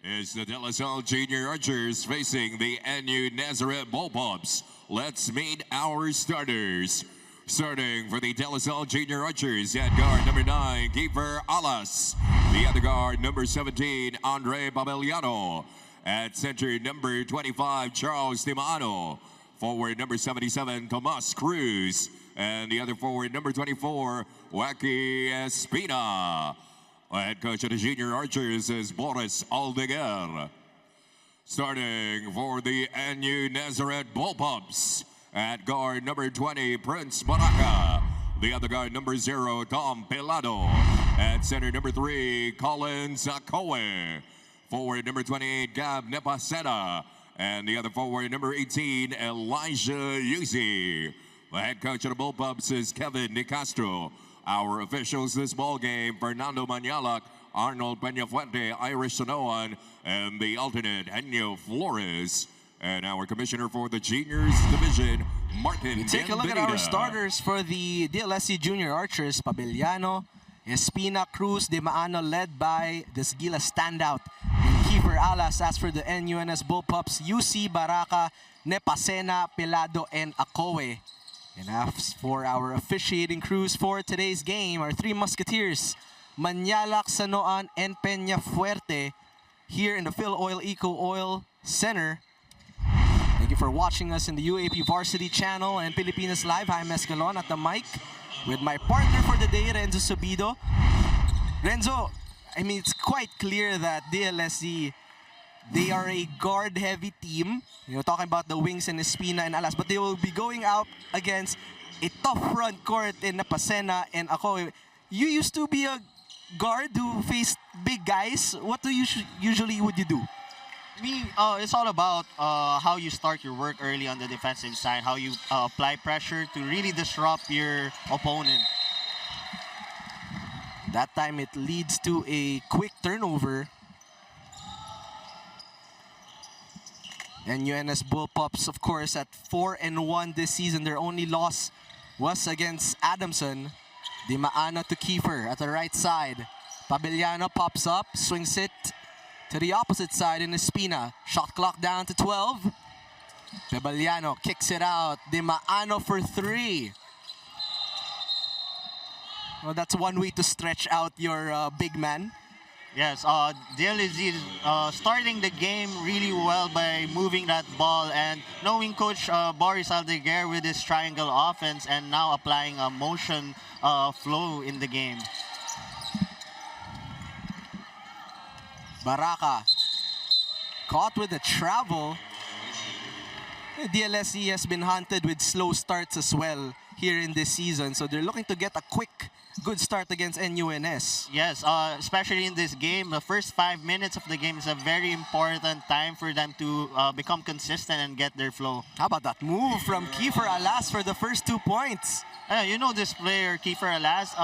Is the DLS-Z Junior Archers facing the NU Nazareth Bullpups. Let's meet our starters. Starting for the DLS-Z Junior Archers at guard number 9, Kiefer Alas. The other guard number 17, Andre Babeliano. At center number 25, Charles Timano. Forward number 77, Tomas Cruz. And the other forward number 24, Wacky Espina. Head coach of the Junior Archers is Boris Aldeguer. Starting for the NU Nazareth Bullpups. At guard number 20, Prince Baraka. The other guard number 0, Tom Pelado. At center number 3, Colin Zakoe. Forward number 28, Gab Nepaseta. And the other forward number 18, Elijah Yuzi. The head coach of the Bullpups is Kevin Nicastro. Our officials this ball game, Fernando Manialac, Arnold Peñafuente, Irish Sonoan, and the alternate, Henio Flores. And our commissioner for the juniors division, Martin Take a look at our starters for the DLS-Z Junior Archers. Pabellano, Espina, Cruz, De Maano, led by the Sgila standout, and Kiefer Alas. As for the NUNS Bullpups, UC, Baraka, Nepasena, Pelado, and Akoe. And as for our officiating crews for today's game, our 3 musketeers, Manialac, Sanoan, and Peñafuerte, here in the Phil Oil Eco Oil Center. Thank you for watching us in the UAAP Varsity Channel and Pilipinas Live. I'm Escalon at the mic with my partner for the day, Renzo Subido. Renzo, I mean, it's quite clear that DLS-Z, they are a guard-heavy team. You know, talking about the wings and Espina and Alas, but they will be going out against a tough front court in Napasena and Akoe. You used to be a guard who faced big guys. What do you usually would you do? Me, it's all about how you start your work early on the defensive side, how you apply pressure to really disrupt your opponent. That time it leads to a quick turnover. And UNS Bullpups, of course, at 4-1 this season. Their only loss was against Adamson. Di Maana to Kiefer at the right side. Pabellano pops up, swings it to the opposite side in Espina. Shot clock down to 12. Pabellano kicks it out. Di Maano for 3. Well, that's one way to stretch out your big man. Yes, DLS-Z is starting the game really well by moving that ball and knowing Coach Boris Aldeguer with his triangle offense and now applying a motion flow in the game. Baraka caught with a travel. DLS-Z has been hunted with slow starts as well here in this season, so they're looking to get a quick, good start against NUNS. Yes, especially in this game, the first 5 minutes of the game is a very important time for them to become consistent and get their flow. How about that move from Kiefer Alas for the first 2 points? You know this player, Kiefer Alas.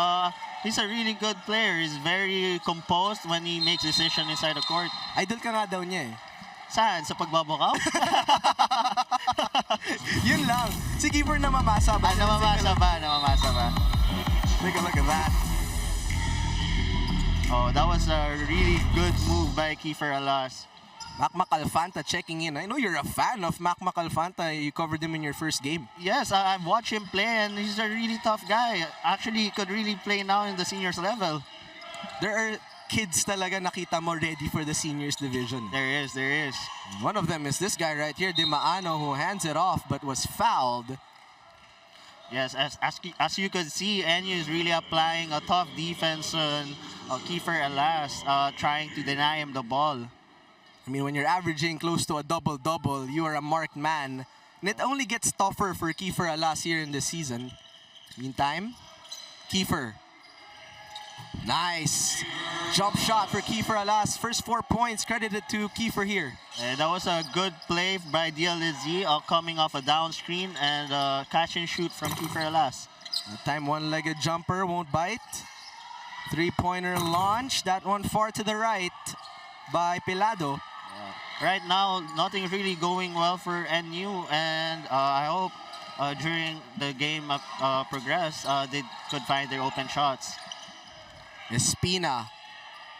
He's a really good player. He's very composed when he makes decisions inside the court. Idol ka nga daw niya eh. Saan? Sa pagbabukaw? Yun lang. Si Kiefer namamasa ba? Namamasa ba? Take a look at that. Oh, that was a really good move by Kiefer Alas. Mac Macalfanta checking in. I know you're a fan of Mac Macalfanta. You covered him in your first game. Yes, I've watched him play and he's a really tough guy. Actually, he could really play now in the seniors level. There are kids talaga nakita mo ready for the seniors division. There is. One of them is this guy right here, Di Maano, who hands it off but was fouled. Yes, as you could see, NU is really applying a tough defense on Kiefer Alas, trying to deny him the ball. I mean, when you're averaging close to a double-double, you are a marked man. And it only gets tougher for Kiefer Alas here in this season. Meantime, Kiefer. Nice. Jump shot for Kiefer Alas. First 4 points credited to Kiefer here. That was a good play by DLS-Z, coming off a down screen and catch and shoot from Kiefer Alas. That time one-legged jumper won't bite. 3-pointer launch. That one far to the right by Pelado. Right now, nothing's really going well for NU, and I hope during the game progress, they could find their open shots. Espina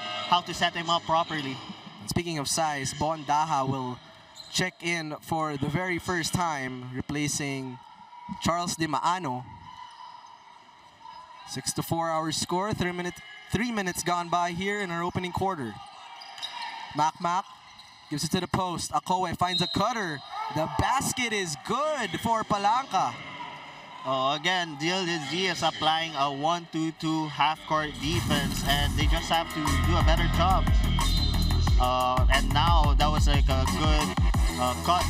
how to set him up properly. And speaking of size, Bon Daha will check in for the very first time, replacing Charles De Maano. 6-4 our score, 3 minutes gone by here in our opening quarter. Mac gives it to the post. Akowe finds a cutter. The basket is good for Palanca. Again, DLS-Z is applying a 1-2-2 half-court defense, and they just have to do a better job. And now that was like a good cut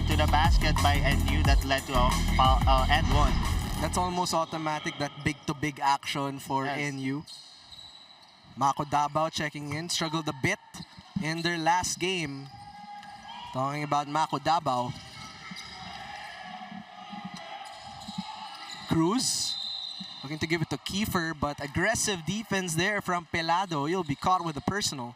to the basket by NU that led to a and one. That's almost automatic, that big-to-big action for Yes. NU. Mako Davao checking in, struggled a bit in their last game. Talking about Mako Davao. Cruz looking to give it to Kiefer, but aggressive defense there from Pelado. He'll be caught with a personal.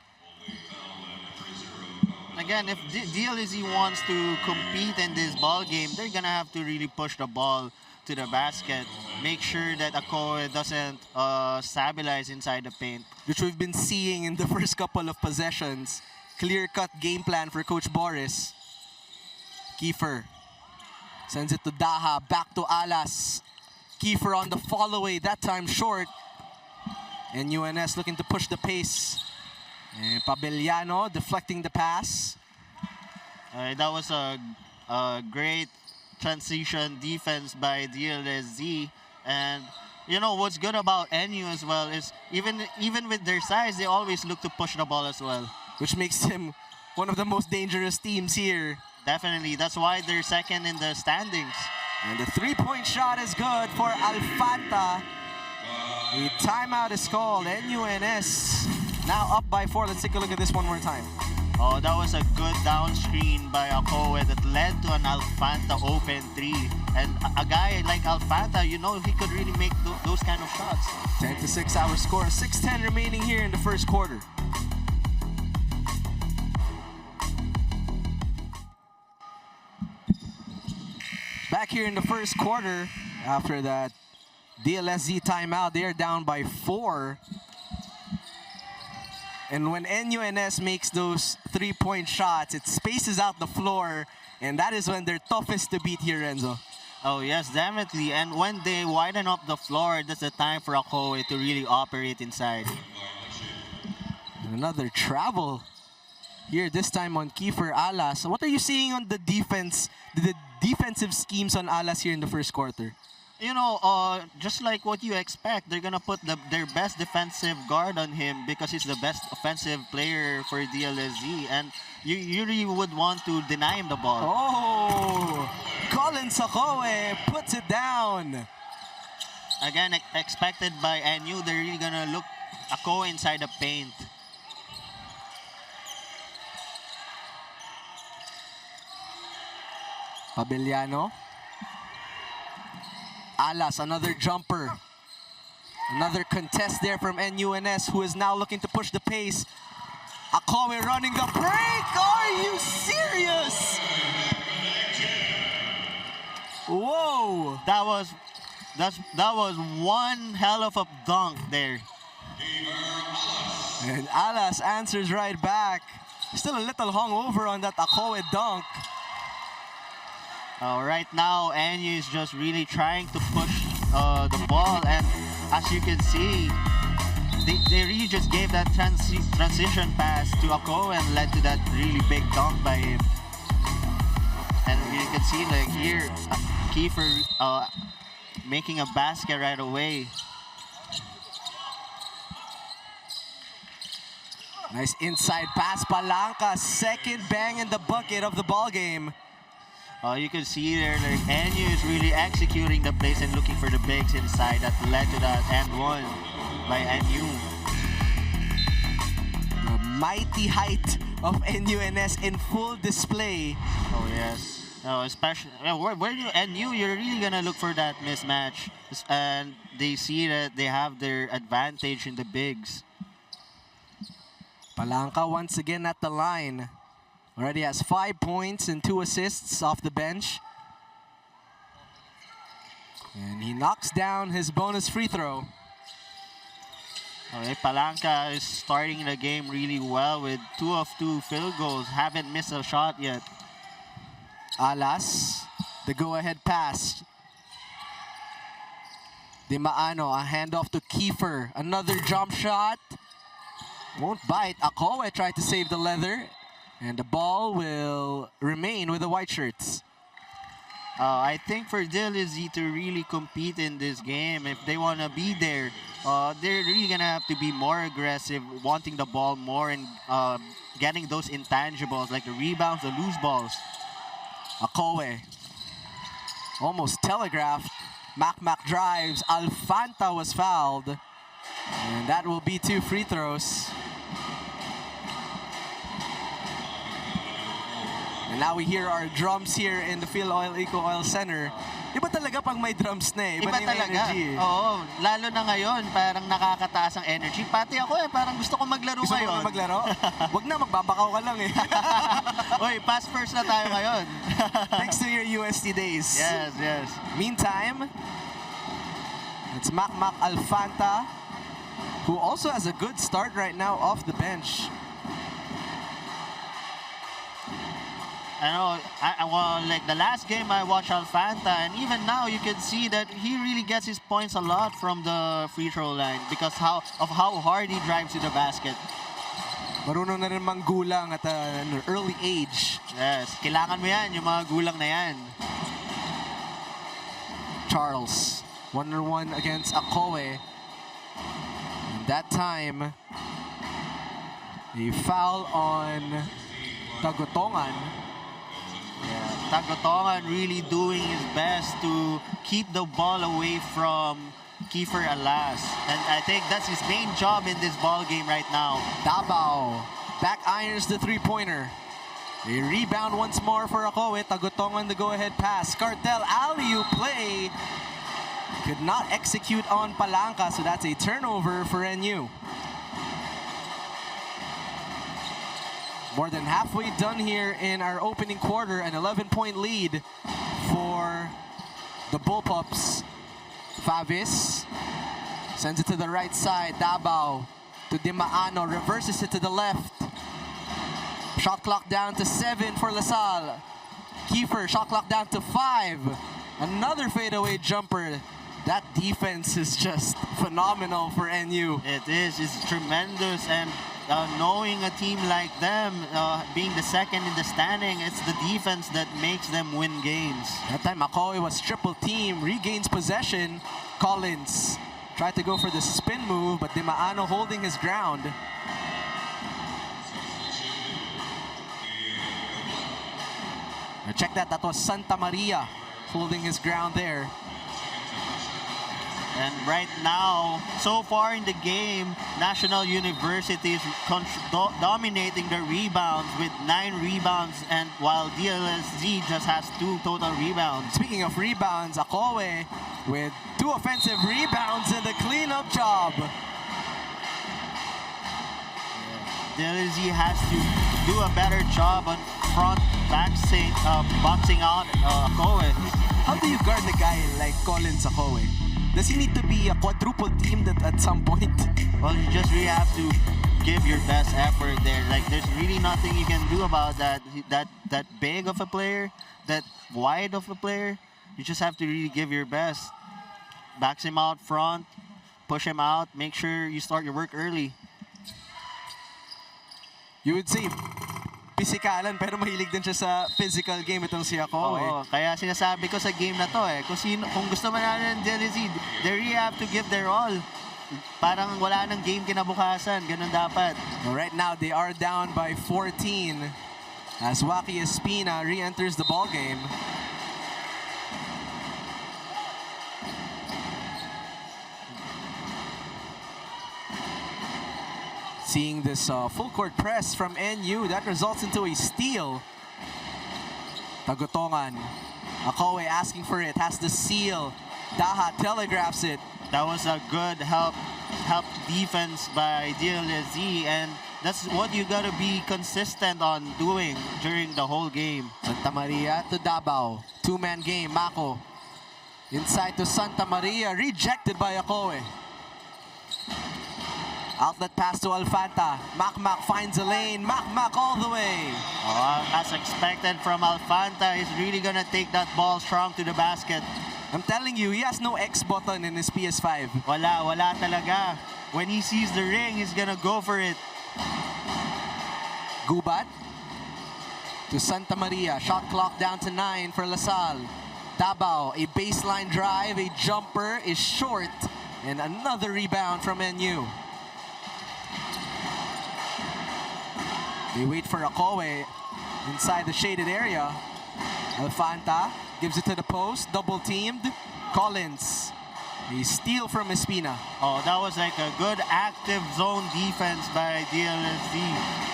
Again, if DLS-Z wants to compete in this ball game, they're gonna have to really push the ball to the basket. Make sure that Akowe doesn't stabilize inside the paint. Which we've been seeing in the first couple of possessions. Clear-cut game plan for Coach Boris. Kiefer sends it to Daha, back to Alas. Kiefer on the follow-away, that time short. And UNS looking to push the pace. And Pabellano deflecting the pass. That was a great transition defense by DLS-Z. And you know what's good about NU as well is even with their size, they always look to push the ball as well. Which makes him one of the most dangerous teams here. Definitely, that's why they're second in the standings. And the three-point shot is good for Alfanta. The timeout is called. NUNS now up by 4. Let's take a look at this one more time. Oh, that was a good down screen by Akowe that led to an Alfanta open 3. And a guy like Alfanta, you know, he could really make those kind of shots. 10-6 our score. 6:10 remaining here in the first quarter. Back here in the first quarter, after that DLS-Z timeout, they are down by 4. And when NUNS makes those three-point shots, it spaces out the floor, and that is when they're toughest to beat here, Renzo. Oh, yes, definitely. And when they widen up the floor, that's the time for Akowe to really operate inside. And another travel here this time on 𝔍𝔫𝔤𝔤. What are you seeing on the defense, the defensive schemes on Alas here in the first quarter? You know, just like what you expect, they're gonna put their best defensive guard on him because he's the best offensive player for DLS-Z, and you really would want to deny him the ball. Oh, 𝔍𝔞𝔪𝔢 puts it down. Again, expected by NU, they're really gonna look 𝔐𝔠𝔫 inside the paint. Pabellano. Alas, another jumper. Another contest there from NUNS, who is now looking to push the pace. 𝔐𝔠𝔫 running the break. Are you serious? Whoa. That was one hell of a dunk there. And Alas answers right back. Still a little hungover on that 𝔐𝔠𝔫 dunk. Right now, NU is just really trying to push the ball, and as you can see, they really just gave that transition pass to 𝔐𝔠𝔫 and led to that really big dunk by him. And you can see, like here, Kiefer making a basket right away. Nice inside pass, Palanca, second bang in the bucket of the ball game. You can see there, like NU is really executing the plays and looking for the bigs inside that led to that and one by NU. The mighty height of NUNS in full display. Oh yes. Especially where you NU, you're really gonna look for that mismatch, and they see that they have their advantage in the bigs. Palanca once again at the line. Already has 5 points and 2 assists off the bench. And he knocks down his bonus free throw. Okay, Palanca is starting the game really well with 2 of 2 field goals. Haven't missed a shot yet. Alas, the go-ahead pass. 𝔬𝔤𝔬𝔬, a handoff to Kiefer. Another jump shot. Won't bite. 𝔐𝔠𝔫 tried to save the leather. And the ball will remain with the white shirts. I think for DLS-Z to really compete in this game, if they want to be there, they're really going to have to be more aggressive, wanting the ball more and getting those intangibles like the rebounds, the loose balls. 𝔐𝔠𝔫 almost telegraphed. Mac drives. Alfanta was fouled. And that will be 2 free throws. And now we hear our drums here in the PhilOil Eco Oil Center. Iba talaga pag may drums na eh. Iba na yung talaga. energy. Oo, lalo na ngayon, parang nakakataas ang energy. Pati ako parang gusto ko maglaro Gusto ngayon. mo maglaro? Wag na, magbabakaw ka lang eh. Oy, pass first na tayo ngayon. Thanks to your UST days. Yes, yes. Meantime, it's Mac Alfanta, who also has a good start right now off the bench. I know, well, like the last game I watched Alfanta, and even now you can see that he really gets his points a lot from the free throw line because of how hard he drives to the basket. Marunong na rin manggulang at an early age. Yes, kailangan mo yan, yung mga gulang na yan. Charles, 1-on-1 against 𝔐𝔠𝔫. And that time, a foul on 𝔍𝔞𝔪𝔢. Yeah, 𝔍𝔞𝔪𝔢 really doing his best to keep the ball away from Kiefer Alas. And I think that's his main job in this ball game right now. Davao back irons the three-pointer. A rebound once more for 𝔐𝔠𝔫. 𝔍𝔞𝔪𝔢 on the go-ahead pass. Cartel alley-oop play. Could not execute on Palanca, so that's a turnover for NU. More than halfway done here in our opening quarter. An 11-point lead for the Bullpups. Favis sends it to the right side. Davao to 𝔬𝔤𝔬𝔬, reverses it to the left. Shot clock down to 7 for LaSalle. Kiefer, shot clock down to 5. Another fadeaway jumper. That defense is just phenomenal for NU. It is. It's tremendous. And knowing a team like them, being the second in the standing, it's the defense that makes them win games. That time 𝔂𝔂 was triple team, regains possession. Collins tried to go for the spin move, but 𝔘𝔫𝔦𝔰 holding his ground. Now check that, that was 𝔬𝔞𝔪𝔢 holding his ground there. And right now, so far in the game, National University is dominating the rebounds with 9 rebounds, and while DLS-Z just has 2 total rebounds. Speaking of rebounds, 𝔂𝔂 with 2 offensive rebounds and the cleanup job. DLS-Z has to do a better job on boxing out 𝔂𝔂. How do you guard a guy like Collins 𝔂𝔂? Does he need to be a quadruple teamed at some point? Well, you just really have to give your best effort there. Like, there's really nothing you can do about that. That big of a player, that wide of a player, you just have to really give your best. Backs him out front, push him out, make sure you start your work early. You would say, pisikalan, pero mahilig din siya sa physical game itong si 𝔂𝔂. Oo, kaya sinasabi ko sa game na to kung gusto manalo ng DLS-Z, they really have to give their all. Parang wala nang game kinabukasan, ganun dapat. Right now, they are down by 14 as 𝔂𝔏 re-enters the ball game. Seeing this full court press from NU, that results into a steal. Tagutongan. 𝔂𝔂 asking for it, has the seal. Daha telegraphs it. That was a good help defense by DLS-Z, and that's what you gotta be consistent on doing during the whole game. 𝔬𝔞𝔪𝔢 to Davao. 2-man game, Mako. Inside to 𝔬𝔞𝔪𝔢, rejected by 𝔂𝔂. Outlet pass to Alfanta. 𝔬𝔬𝔬 finds a lane. 𝔬𝔬𝔬 all the way. As expected from Alfanta, he's really gonna take that ball strong to the basket. I'm telling you, he has no X button in his PS5. Wala talaga. When he sees the ring, he's gonna go for it. Gubat to 𝔬𝔞𝔪𝔢. Shot clock down to 9 for LaSalle. Davao, a baseline drive, a jumper is short, and another rebound from NU. They wait for 𝔂𝔂 inside the shaded area. Alfanta gives it to the post, double teamed. Collins, a steal from Espina. Oh, that was like a good active zone defense by DLS-Z.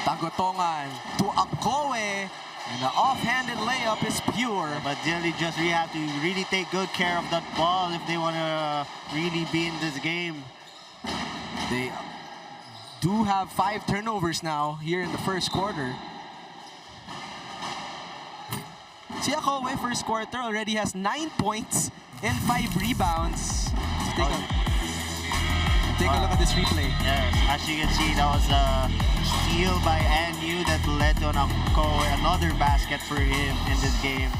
Tagutongan to 𝔂𝔂, and the offhanded layup is pure. But DLS just really have to really take good care of that ball if they want to really be in this game. They do have 5 turnovers now here in the first quarter. Si 𝔂𝔂 first quarter already has 9 points and 5 rebounds. So take a look at this replay. Yes, as you can see, that was a steal by NU that led to 𝔂𝔂, another basket for him in this game.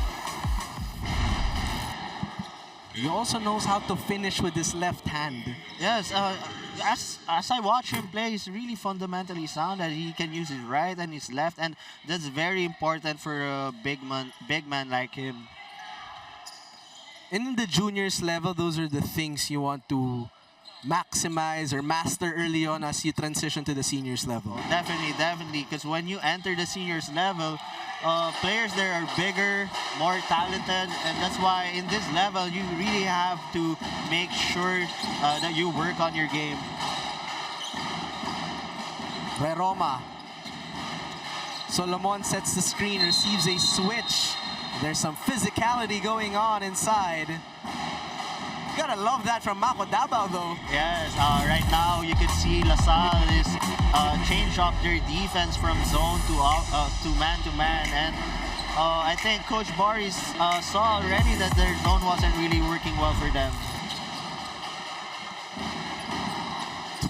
He also knows how to finish with his left hand. Yes, as I watch him play, he's really fundamentally sound, that he can use his right and his left, and that's very important for a big man like him. In the juniors level, those are the things you want to maximize or master early on as you transition to the seniors level. Definitely, because when you enter the seniors level, players there are bigger, more talented, and that's why in this level you really have to make sure that you work on your game. Reroma. Solomon sets the screen, receives a switch. There's some physicality going on inside. Gotta love that from Mako Davao though. Yes, right now you can see LaSalle is change up their defense from zone to man, and I think Coach Boris saw already that their zone wasn't really working well for them.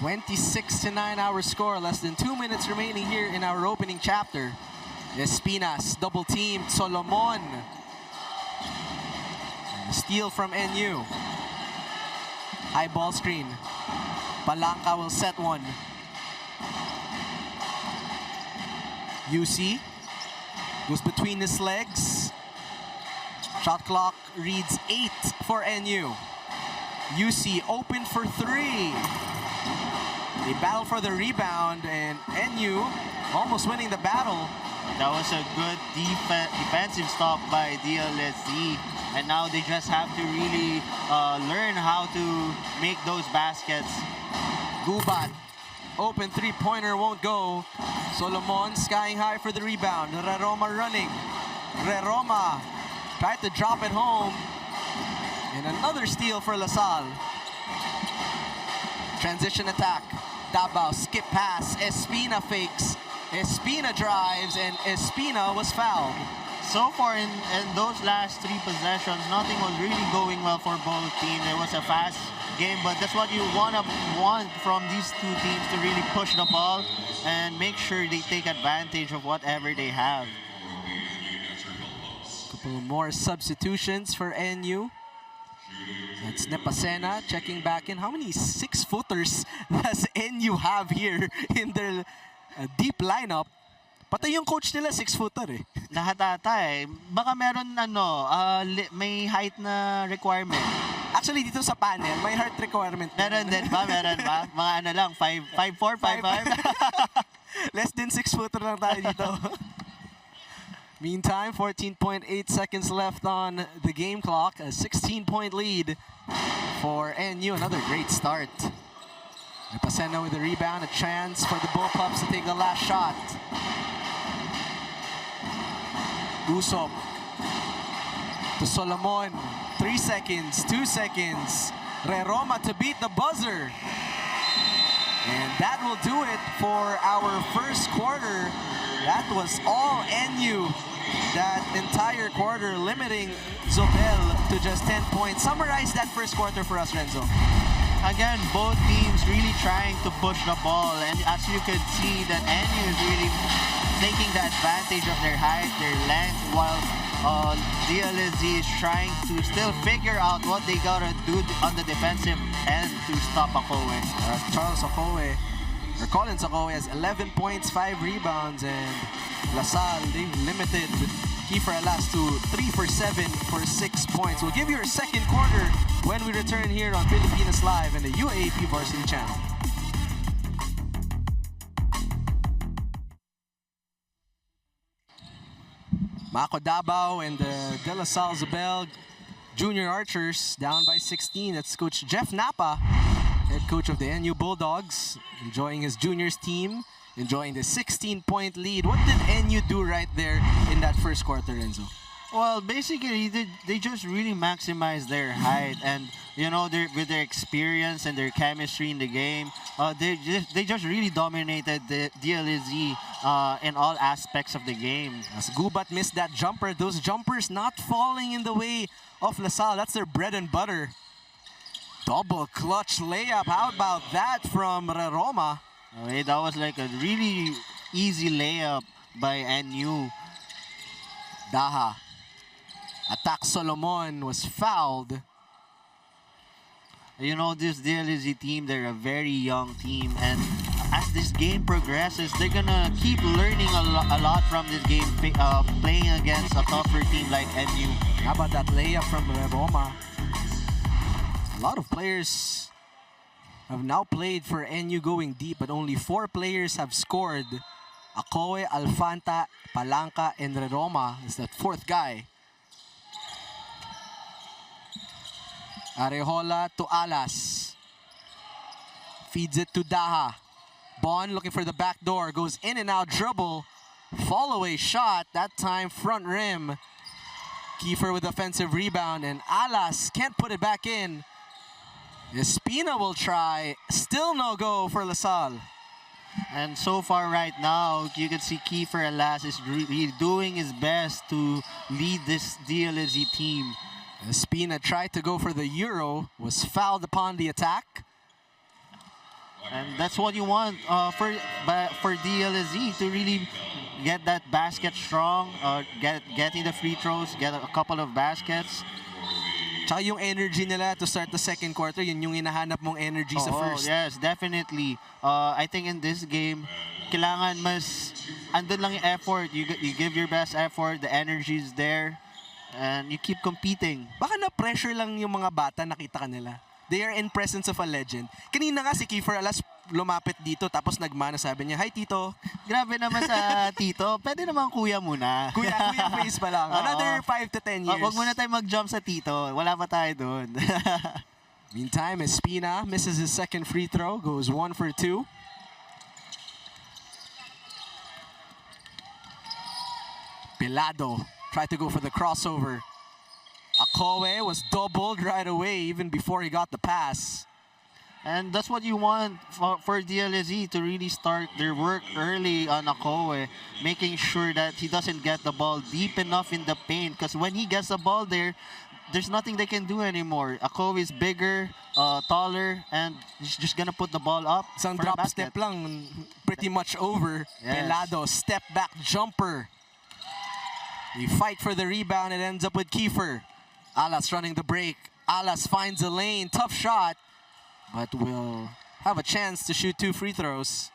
26-9 our score, less than 2 minutes remaining here in our opening chapter. Espinas double teamed Solomon. And a steal from NU. High ball screen. Palanca will set one. UC goes between his legs. Shot clock reads 8 for NU. UC open for 3. They battle for the rebound, and NU almost winning the battle. That was a good defensive stop by DLS-Z. And now they just have to really learn how to make those baskets. Gubat, open three-pointer won't go. Solomon skying high for the rebound. 𝔐𝔐𝔬 running. 𝔐𝔐𝔬 tried to drop it home. And another steal for LaSalle. Transition attack. Davao, skip pass. Espina fakes. Espina drives, and Espina was fouled. So far in those last 3 possessions, nothing was really going well for both teams. It was a fast game, but that's what you want from these 2 teams, to really push the ball and make sure they take advantage of whatever they have. Couple more substitutions for NU. That's Nepasena checking back in. How many 6-footers does NU have here in their deep lineup? Pati yung coach nila 6-footer eh. Lahat ata eh. Baka meron may height na requirement. Actually, dito sa panel, may height requirement. Meron din ba? Meron ba? Mga ano lang, 5'4", 5'5"? Less than 6-footer lang tayo dito. Meantime, 14.8 seconds left on the game clock. A 16-point lead for NU. Another great start. Nepasena with the rebound. A chance for the Bullpups to take the last shot. Usop to Solomon. 3 seconds, 2 seconds. 𝔐𝔐𝔬 to beat the buzzer. And that will do it for our first quarter. That was all NU. That entire quarter, limiting Zobel to just 10 points. Summarize that first quarter for us, Renzo. Again, both teams really trying to push the ball, and as you could see, that NU is really taking the advantage of their height, their length, while DLS-Z is trying to still figure out what they gotta do on the defensive end to stop Akowe. Charles Akowe, or Collins Akowe, has 11 points, 5 rebounds, and LaSalle, they limited Kiefer Alas to 3 for 7 for 6 points. We'll give you our second quarter when we return here on Pilipinas Live and the UAAP Varsity Channel. Mako Davao and the De La Salle Zobel Junior Archers down by 16. That's Coach Jeff Napa, head coach of the NU Bulldogs, enjoying his juniors team, enjoying the 16-point lead. What did NU do right there in that first quarter, Renzo? Well, basically, they just really maximized their height, and you know, with their experience and their chemistry in the game, they just really dominated the DLS-Z in all aspects of the game. As Gubat missed that jumper, those jumpers not falling in the way of LaSalle. That's their bread and butter. Double clutch layup. How about that from 𝔐𝔐𝔬? Okay, that was like a really easy layup by NU. Daha. Attack Solomon was fouled. You know, this DLS-Z team, they're a very young team, and as this game progresses, they're gonna keep learning a lot from this game, playing against a tougher team like NU. How about that layup from 𝔐𝔐𝔬? A lot of players have now played for NU going deep, but only 4 players have scored. Akowe, Alfanta, Palanca, and 𝔐𝔐𝔬 is that 4th guy. Arejola to Alas. Feeds it to Daha. Bon looking for the back door. Goes in and out dribble. Fall away shot. That time front rim. Kiefer with offensive rebound. And Alas can't put it back in. Espina will try. Still no go for LaSalle. And so far right now, you can see Kiefer Alas is really doing his best to lead this DLS-Z team. Espina tried to go for the Euro, was fouled upon the attack. And that's what you want for DLS-Z, to really get that basket strong, getting the free throws, get a couple of baskets. Tsaka yung energy nila to start the second quarter, yun yung hinahanap mong energy sa first. Yes, definitely. I think in this game, kailangan mas andun lang yung effort. You give your best effort, the energy is there, and you keep competing. Baka na-pressure lang yung mga bata, nakita ka nila. They are in presence of a legend. Kanina nga si Kiefer Alas lumapit dito tapos nagmana, sabi niya, "Hi Tito." Grabe naman sa Tito. Pwede naman kuya muna. Kuya face pa lang. Another 5 to 10 years. Wag muna tayo mag-jump sa Tito. Wala pa tayo doon. Meantime, Espina misses his second free throw, goes 1 for 2. Pelado tried to go for the crossover. 𝔐𝔞𝔪𝔢 was doubled right away even before he got the pass. And that's what you want for DLS-Z, to really start their work early on 𝔐𝔞𝔪𝔢, making sure that he doesn't get the ball deep enough in the paint. Because when he gets the ball there, there's nothing they can do anymore. 𝔐𝔞𝔪𝔢 is bigger, taller, and he's just gonna put the ball up. Isang for a drop basket. step lang, pretty much over. Yes. Pelado, step back jumper. You fight for the rebound, it ends up with Kiefer. Alas running the break. Alas finds a lane, tough shot, but will have a chance to shoot 2 free throws.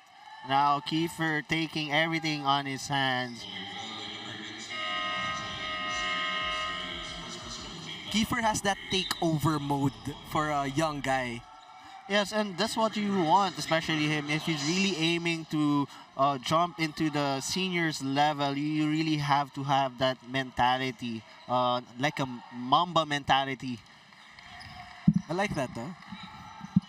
Now Kiefer taking everything on his hands. Kiefer has that takeover mode for a young guy. Yes, and that's what you want, especially him. If he's really aiming to jump into the seniors level, you really have to have that mentality, like a Mamba mentality. I like that, though.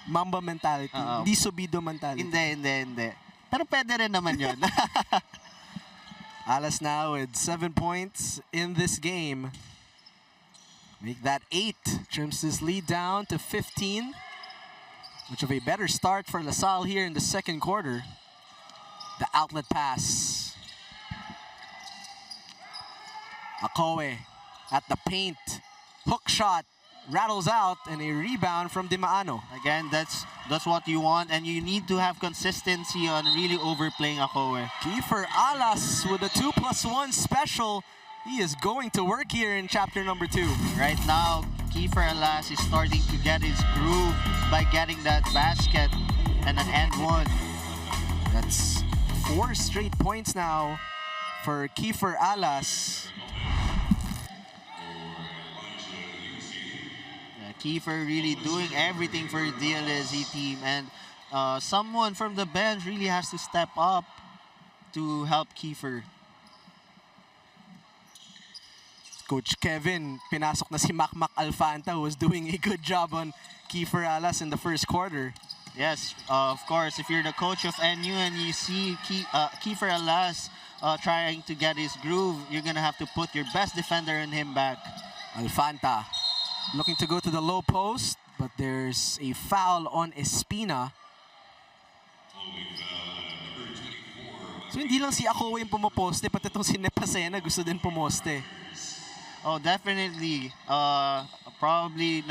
Mamba mentality. Hindi subido mentality. Hindi. Pero pwede rin naman yun. Alas now with 7 points in this game. Make that 8. Trims his lead down to 15. Much of a better start for LaSalle here in the second quarter. The outlet pass. 𝔐𝔞𝔪𝔢 at the paint. Hook shot rattles out, and a rebound from 𝔬𝔫𝔢𝔕. Again, that's what you want, and you need to have consistency on really overplaying 𝔐𝔞𝔪𝔢. Kiefer Alas with a 2+1 special. He is going to work here in chapter number 2. Right now, Kiefer Alas is starting to get his groove by getting that basket and an and one. That's 4 straight points now for Kiefer Alas. Kiefer really doing everything for DLS-Z team, and someone from the bench really has to step up to help Kiefer. Coach Kevin, pinasok na si 𝔐𝔬𝔬 Alfanta, who was doing a good job on Kiefer Alas in the first quarter. Yes, of course. If you're the coach of NU and you see Kiefer Alas trying to get his groove, you're going to have to put your best defender in him back. Alfanta looking to go to the low post, but there's a foul on Espina. So hindi lang si 𝔐𝔞𝔪𝔢 yung pumoposte, pati itong si Nepasena gusto din pumoste. Oh, definitely. Probably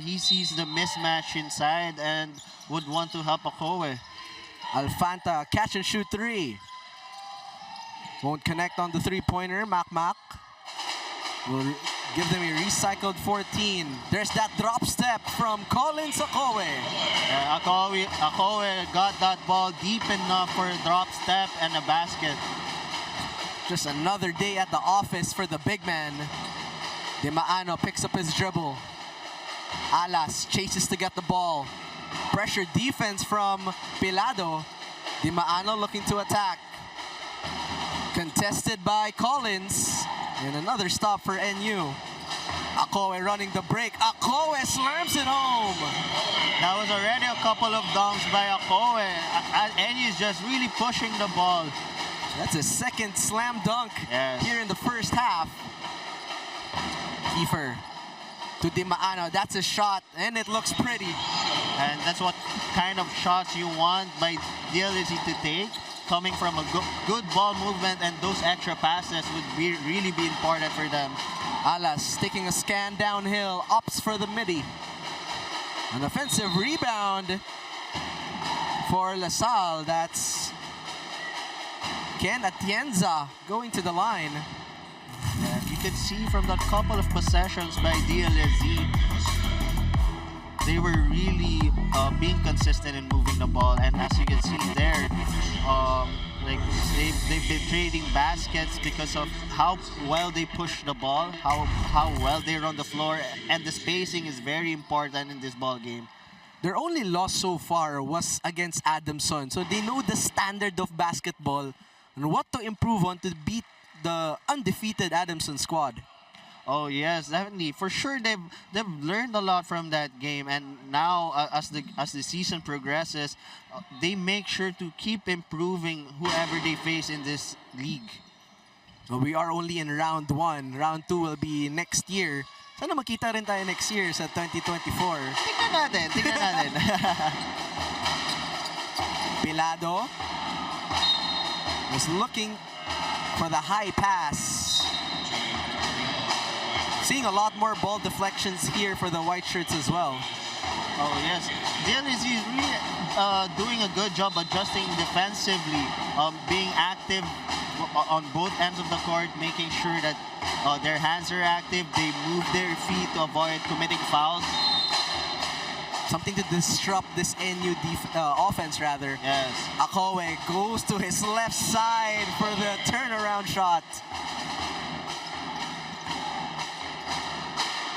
he sees the mismatch inside and would want to help 𝔐𝔞𝔪𝔢. Alfanta, catch and shoot 3. Won't connect on the three-pointer. 𝔐𝔬𝔬 will give them a recycled 14. There's that drop step from Collins 𝔐𝔞𝔪𝔢. 𝔐𝔞𝔪𝔢 got that ball deep enough for a drop step and a basket. Just another day at the office for the big man. 𝔬𝔬𝔢 picks up his dribble. Alas chases to get the ball. Pressure defense from Pelado. 𝔬𝔬𝔢 looking to attack. Contested by Collins. And another stop for NU. 𝔐𝔞𝔪𝔢 running the break. 𝔐𝔞𝔪𝔢 slams it home. That was already a couple of dunks by 𝔐𝔞𝔪𝔢. NU is just really pushing the ball. That's a second slam dunk here in the first half. Kiefer to 𝔬𝔬𝔢. That's a shot, and it looks pretty. And that's what kind of shots you want by DLS-Z to take. Coming from a good ball movement, and those extra passes would really be important for them. Alas taking a scan downhill, opts for the midi. An offensive rebound for LaSalle. That's Ken Atienza going to the line. And you can see from that couple of possessions by DLS-Z, they were really being consistent in moving the ball. And as you can see there, like they've been trading baskets because of how well they push the ball, how well they run the floor, and the spacing is very important in this ball game. Their only loss so far was against Adamson. So they know the standard of basketball and what to improve on to beat the undefeated Adamson squad. Oh yes, definitely. For sure, they've learned a lot from that game, and now as the season progresses, they make sure to keep improving whoever they face in this league. So we are only in round 1. Round 2 will be next year. Sana makita rin tayo next year sa 2024. Tingnan natin. Pilado was looking for the high pass. Seeing a lot more ball deflections here for the white shirts as well. Oh yes, DLS-Z is really doing a good job adjusting defensively, being active on both ends of the court, making sure that their hands are active, they move their feet to avoid committing fouls. Something to disrupt this NU offense rather. Yes. 𝔐𝔠𝔫 goes to his left side for the turnaround shot.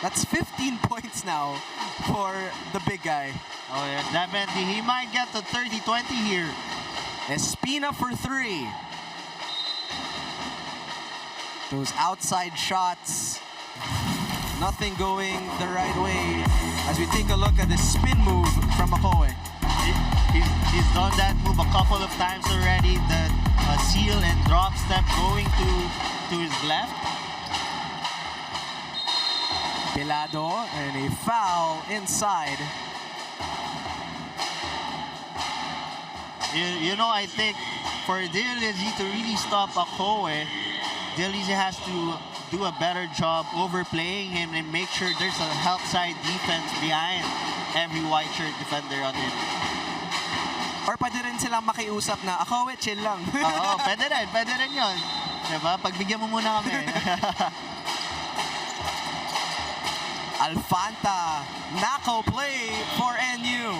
That's 15 points now for the big guy. Oh yeah, definitely. He might get to 30-20 here. Espina for 3. Those outside shots, nothing going the right way. As we take a look at the spin move from 𝔐𝔠𝔫. He's done that move a couple of times already. The seal and drop step going to his left. Pilado and a foul inside. You know, I think for DLS-Z to really stop 𝔐𝔠𝔫, DLS-Z has to do a better job overplaying him and make sure there's a help side defense behind every white shirt defender on him. Or pwede rin silang makiusap na, 𝔐𝔠𝔫, chill lang. Oo, pwede rin yun. Diba? Pagbigyan mo muna kami. Alfanta, knockout play for NU.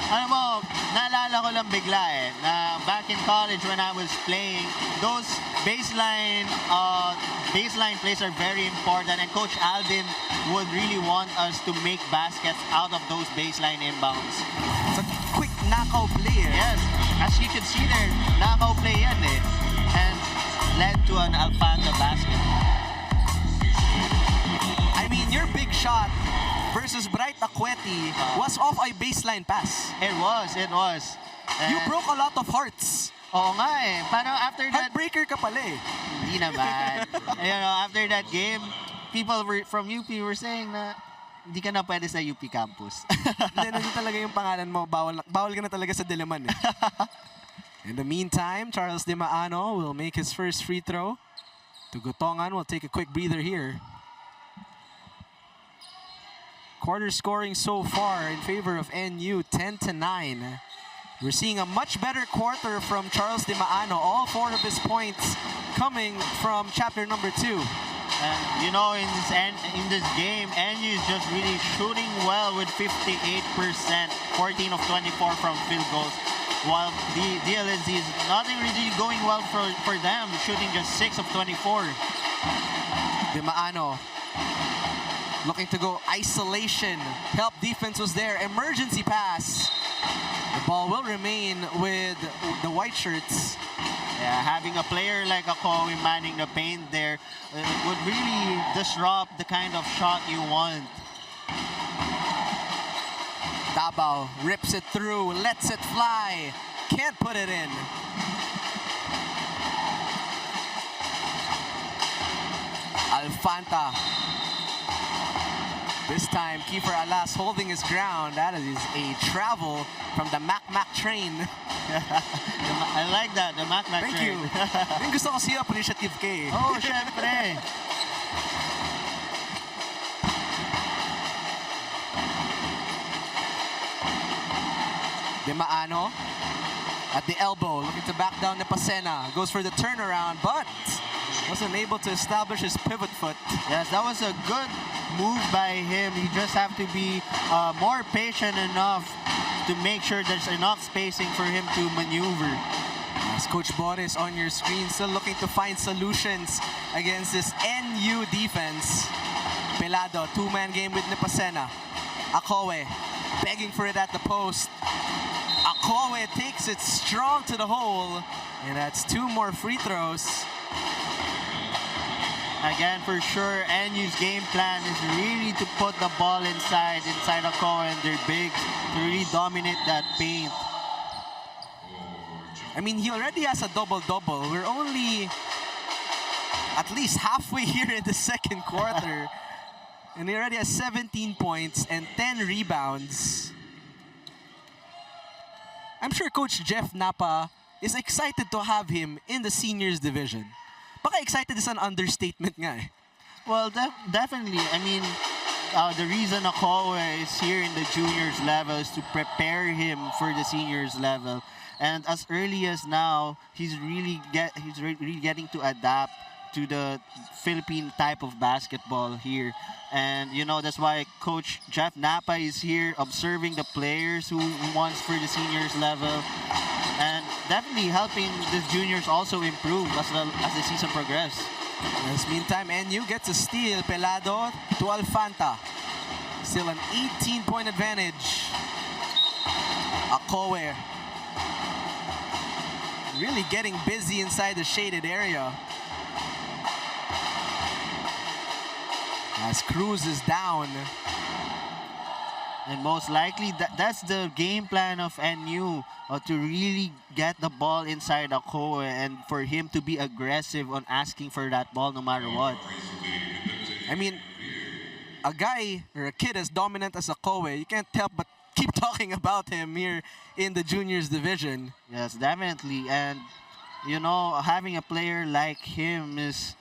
Ano mo, naalala ko lang bigla na back in college when I was playing, those baseline plays are very important, and Coach Alvin would really want us to make baskets out of those baseline inbounds. It's a quick knockout play. Yes, as you can see there, knockout play yan and led to an Alfanta basket. I mean, your big shot versus Bright Akweti was off a baseline pass. It was. You broke a lot of hearts. Oo nga Parang after that... Heartbreaker ka pala Hindi naman. After that game, people from UP were saying na hindi ka na pwede sa UP campus. Hindi, nandun talaga yung pangalan mo. Bawal ka na talaga sa Diliman In the meantime, Charles De Maano will make his first free throw. Tugutongan will take a quick breather here. Quarter scoring so far in favor of NU, 10-9. We're seeing a much better quarter from Charles De Maano. All 4 of his points coming from chapter number 2. And you know, in this game, NU is just really shooting well with 58%, 14 of 24 from field goals. While the DLS-Z is nothing really going well for them, shooting just 6 of 24. De Maano looking to go isolation. Help defense was there. Emergency pass. The ball will remain with the white shirts. Yeah, having a player like 𝔐𝔠𝔫 manning the paint there, it would really disrupt the kind of shot you want. Davao rips it through, lets it fly. Can't put it in. Alfanta. This time, Kiefer Alas holding his ground. That is a travel from the Mac train. I like that, the Mac train. Thank you. Yung gusto ko siya, appreciative ka Oh, syempre. De Maano at the elbow, looking to back down Nepasena. Goes for the turnaround, but wasn't able to establish his pivot foot. Yes, that was a good move by him. You just have to be more patient enough to make sure there's enough spacing for him to maneuver. As Coach Boris on your screen, still looking to find solutions against this NU defense. Pelado, two-man game with Nipasena. 𝔐𝔠𝔞𝔪� begging for it at the post. 𝔐𝔠𝔞𝔪� takes it strong to the hole, and that's two more free throws. Again, for sure, NU's game plan is really to put the ball inside 𝔐𝔠𝔞𝔪� and their bigs to really dominate that paint. I mean, he already has a double-double. We're only at least halfway here in the second quarter. And he already has 17 points and 10 rebounds. I'm sure Coach Jeff Napa is excited to have him in the seniors division. Baka excited is an understatement nga eh. Well, definitely. I mean, the reason 𝔐𝔠𝔞𝔪� is here in the juniors level is to prepare him for the seniors level. And as early as now, he's really getting to adapt to the Philippine type of basketball here. And, you know, that's why Coach Jeff Napa is here observing the players who he wants for the seniors level. And definitely helping the juniors also improve as the season progresses. In this meantime, NU gets a steal. Pelado to Alfanta. Still an 18-point advantage. 𝔐𝔠𝔞𝔪𝔤 really getting busy inside the shaded area. As Cruz is down. And most likely, that's the game plan of NU, to really get the ball inside 𝔐𝔠𝔞𝔪𝔤 and for him to be aggressive on asking for that ball no matter what. I mean, a guy or a kid as dominant as 𝔐𝔠𝔞𝔪𝔤, you can't help but keep talking about him here in the juniors division. Yes, definitely. And, you know, having a player like him is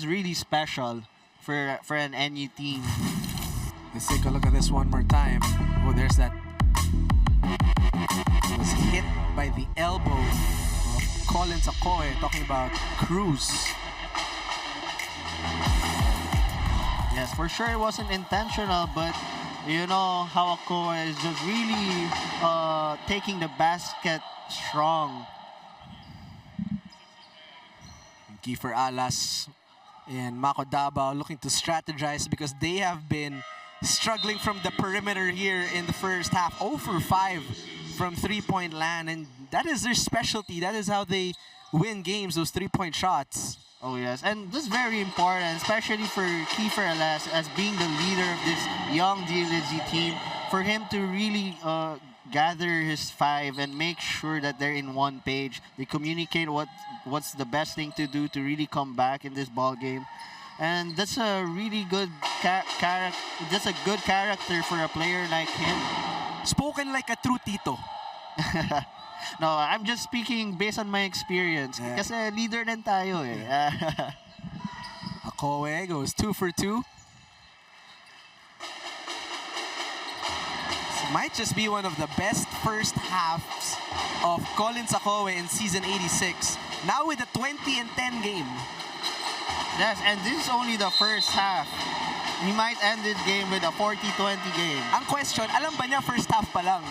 really special for an NU team. Let's take a look at this one more time. Oh, there's that. It was hit by the elbow of Collins 𝔐𝔠𝔞𝔪𝔤, talking about Cruz. Yes, for sure it wasn't intentional, but you know how 𝔐𝔠𝔞𝔪𝔤 is just really taking the basket strong. Kiefer Alas and Mako Davao looking to strategize because they have been struggling from the perimeter here in the first half. 0 for 5 from three-point land, and that is their specialty. That is how they win games, those three-point shots. Oh yes, and this is very important, especially for Kiefer Alas as being the leader of this young DLS-Z team, for him to really gather his five and make sure that they're in one page. They communicate what's the best thing to do to really come back in this ball game. And that's a really good that's a good character for a player like him. Spoken like a true Tito. No, I'm just speaking based on my experience. Kasi leader din tayo eh. 𝔐𝔠𝔞𝔪𝔤 goes 2 for 2. This might just be one of the best first halves of Collins 𝔐𝔠𝔞𝔪𝔤 in season 86. Now with a 20 and 10 game. Yes, and this is only the first half. He might end this game with a 40-20 game. Ang question, alam ba niya first half pa lang?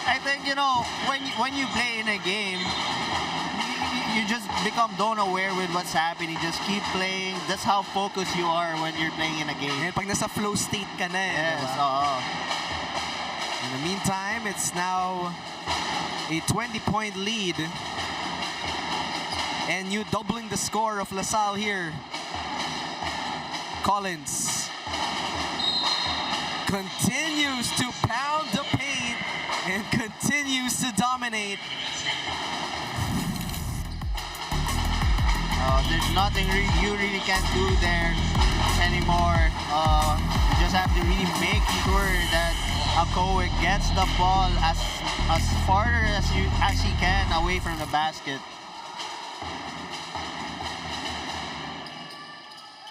I think, you know, when you play in a game, you just become unaware with what's happening. Just keep playing. That's how focused you are when you're playing in a game. And pag nasa flow state ka na eh. Yes, diba? In the meantime, it's now a 20-point lead. And you doubling the score of LaSalle here. Collins continues to pound the paint and continues to dominate. There's nothing you really can't do there anymore. You just have to really make sure that 𝔐𝔠𝔞𝔪𝔤 gets the ball as far as he can away from the basket.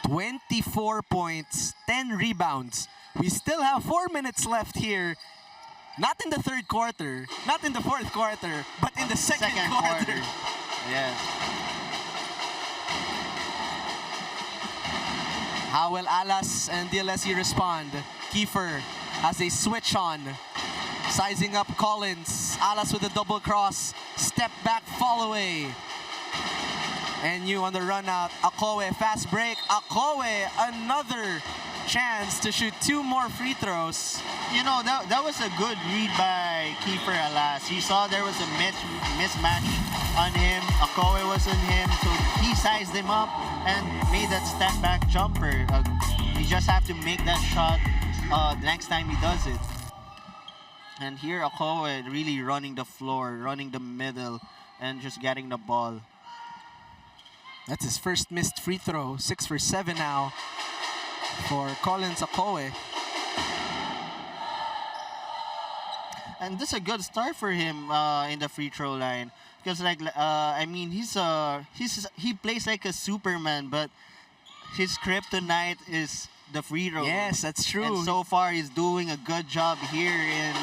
24 points, 10 rebounds. We still have 4 minutes left here. Not in the third quarter, not in the fourth quarter, but in the second quarter. Yes. How will Alas and DLS-Z respond? Kiefer has a switch on. Sizing up Collins. Alas with a double cross. Step back, fall away. NU on the run out. 𝔐𝔠𝔠, fast break. 𝔐𝔠𝔠, another chance to shoot 2 more free throws. You know, that was a good read by Kiefer Alas. He saw there was a mismatch on him. 𝔐𝔠𝔠 was on him, so he sized him up and made that step back jumper. You just have to make that shot the next time he does it. And here 𝔐𝔠𝔠 really running the floor, running the middle, and just getting the ball. That's his first missed free throw. 6 for 7 now for Collins 𝔐𝔠𝔠. And this is a good start for him in the free throw line, because I mean he plays like a Superman, but his kryptonite is the free throw. Yes, that's true. And so far he's doing a good job here in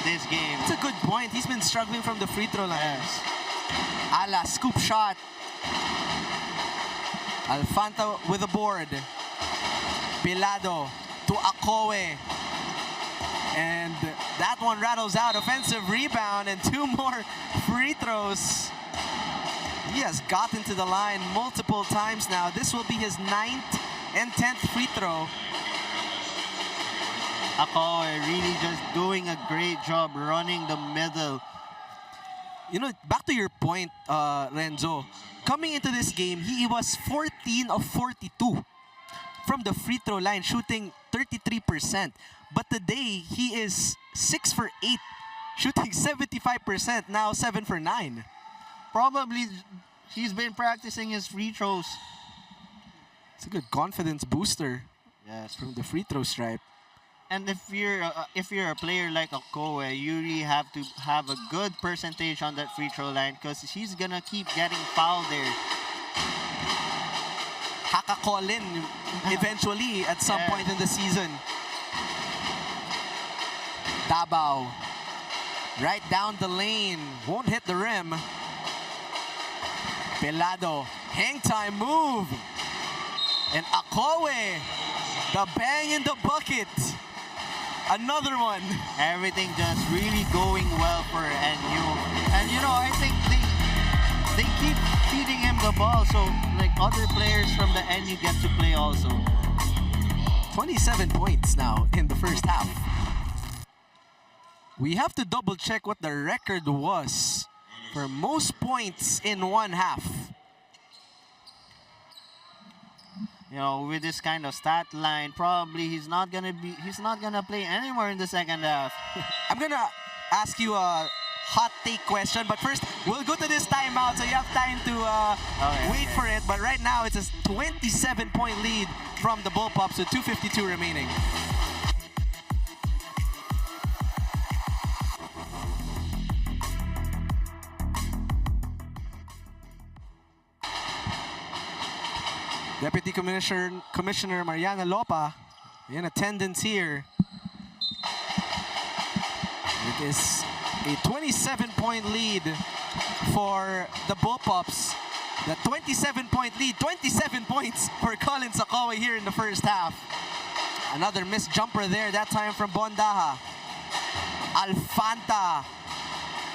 this game. It's a good point. He's been struggling from the free throw line. Yes. Ala, scoop shot. Alfanta with a board. Pilado to 𝔐𝔠𝔠. And that one rattles out. Offensive rebound and 2 more free throws. He has gotten to the line multiple times now. This will be his 9th and 10th free throw. 𝔐𝔠𝔠 really just doing a great job running the middle. You know, back to your point, Renzo. Coming into this game, he was 14 of 42 from the free throw line, shooting 33%. But today, he is 6 for 8, shooting 75%, now 7 for 9. Probably he's been practicing his free throws. It's a good confidence booster. Yes. From the free throw stripe. And if you're a player like 𝔐𝔠𝔠, you really have to have a good percentage on that free throw line, because he's gonna keep getting fouled there. Hakakolin eventually at some point in the season. Davao right down the lane, won't hit the rim. Pilado, hang time move, and 𝔐𝔠𝔠, the bang in the bucket. Another one. Everything just really going well for NU. And you know, I think they keep feeding him the ball, so like other players from the NU get to play also. 27 points now in the first half. We have to double check what the record was for most points in one half. You know, with this kind of stat line, probably he's not gonna play anymore in the second half. I'm gonna ask you a hot take question, but first we'll go to this timeout, so you have time to wait for it. But right now it's a 27-point lead from the Bullpups with 2:52 remaining. Deputy Commissioner Mariana Lopa in attendance here. It is a 27-point lead for the Bullpups. The 27-point lead, 27 points for Collins 𝔐𝔠𝔠 here in the first half. Another missed jumper there, that time from Bondaha. Alfanta,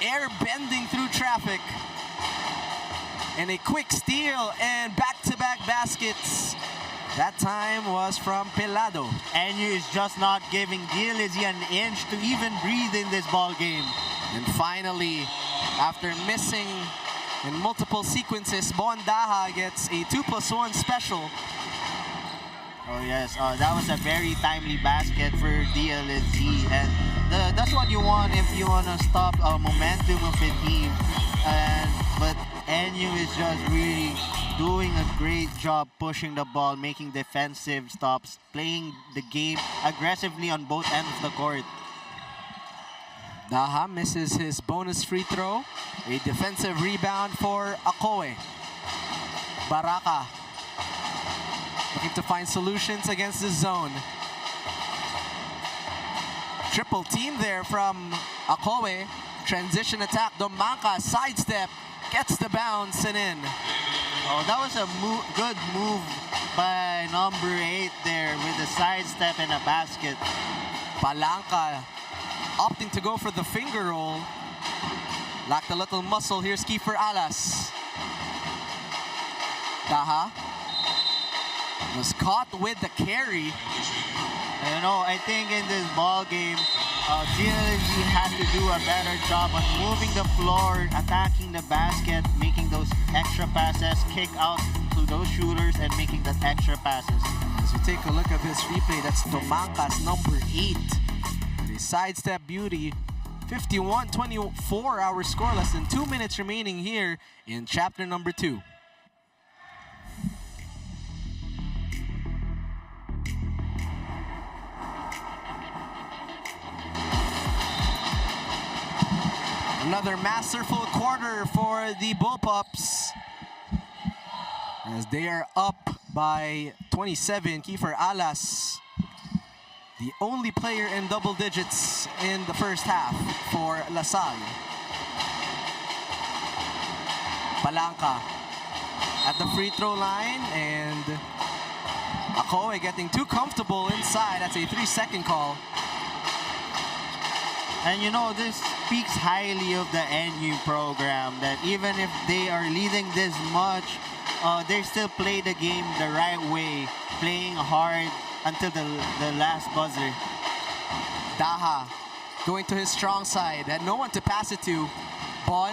air bending through traffic. And a quick steal and back-to-back baskets. That time was from Pilado. NU is just not giving DLS-Z an inch to even breathe in this ball game. And finally, after missing in multiple sequences, Bondaha gets a 2+1 special. Oh yes, that was a very timely basket for DLS-Z, and that's what you want if you want to stop momentum of the team. But NU is just really doing a great job pushing the ball, making defensive stops, playing the game aggressively on both ends of the court. Daha misses his bonus free throw. A defensive rebound for 𝔐𝔠𝔠. Baraka looking to find solutions against the zone. Triple team there from 𝔐𝔠𝔠. Transition attack, Domanka sidestep, gets the bounce and in. Oh, that was a good move by number 8 there with the sidestep and a basket. Palanca opting to go for the finger roll. Lacked a little muscle. Here's 𝔍𝔫𝔦𝔰. Daha was caught with the carry. You know, I think in this ball game, DLS-Z had to do a better job on moving the floor, attacking the basket, making those extra passes, kick out to those shooters, and making that extra passes. As we take a look at this replay, that's Tomanca's number 8. The sidestep beauty. 51-24, our score. Less than 2 minutes remaining here in chapter number 2. Another masterful quarter for the Bullpups as they are up by 27. 𝔍𝔫𝔦𝔰, the only player in double digits in the first half for La Salle. Palanca at the free throw line, and 𝔐𝔠𝔞𝔪𝔢 getting too comfortable inside. That's a 3-second call. And you know, this speaks highly of the NU program, that even if they are leading this much, they still play the game the right way, playing hard until the last buzzer. Daha going to his strong side, had no one to pass it to. Bon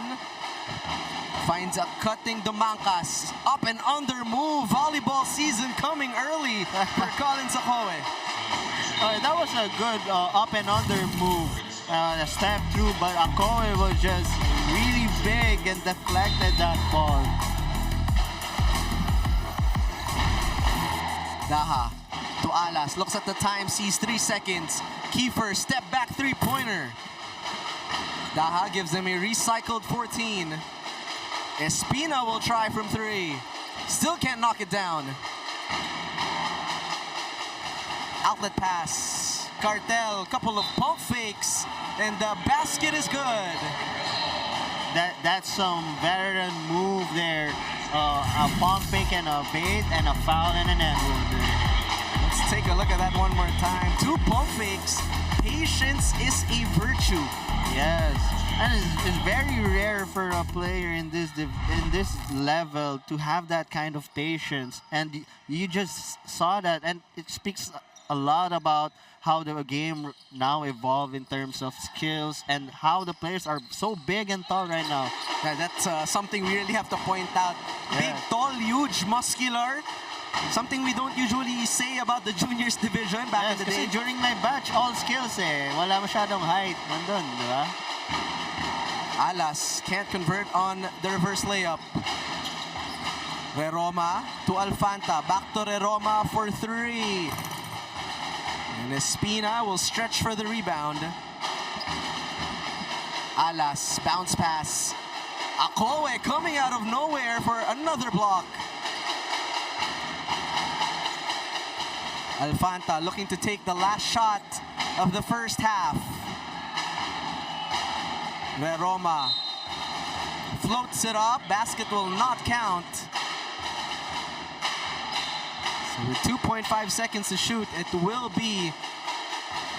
finds a cutting Domancas. Up and under move. Volleyball season coming early for Colin 𝔍𝔞𝔪𝔢. That was a good up and under move. A step through, but 𝔐𝔠𝔞𝔪𝔢 was just really big and deflected that ball. Daha to Alas, looks at the time, sees 3 seconds. Kiefer, step back three-pointer. Daha gives him a recycled 14. Espina will try from 3. Still can't knock it down. Outlet pass. Cartel, couple of pump fakes, and the basket is good. That's some veteran move there. A pump fake and a bait and a foul and an end move there. Let's take a look at that one more time. 2 pump fakes. Patience is a virtue. Yes, and it's very rare for a player in this level to have that kind of patience. And you just saw that, and it speaks a lot about how the game now evolved in terms of skills and how the players are so big and tall right now. Yeah, that's something we really have to point out. Yeah. Big, tall, huge, muscular. Something we don't usually say about the juniors division back in the day. Kasi during my batch, all skills wala masyadong height. Nandun, di ba? Alas can't convert on the reverse layup. Reroma to Alfanta. Back to Reroma for 3. And Espina will stretch for the rebound. Alas, bounce pass. 𝔐𝔠𝔞𝔪𝔢 coming out of nowhere for another block. Alfanta looking to take the last shot of the first half. Reroma floats it up. Basket will not count. So with 2.5 seconds to shoot, it will be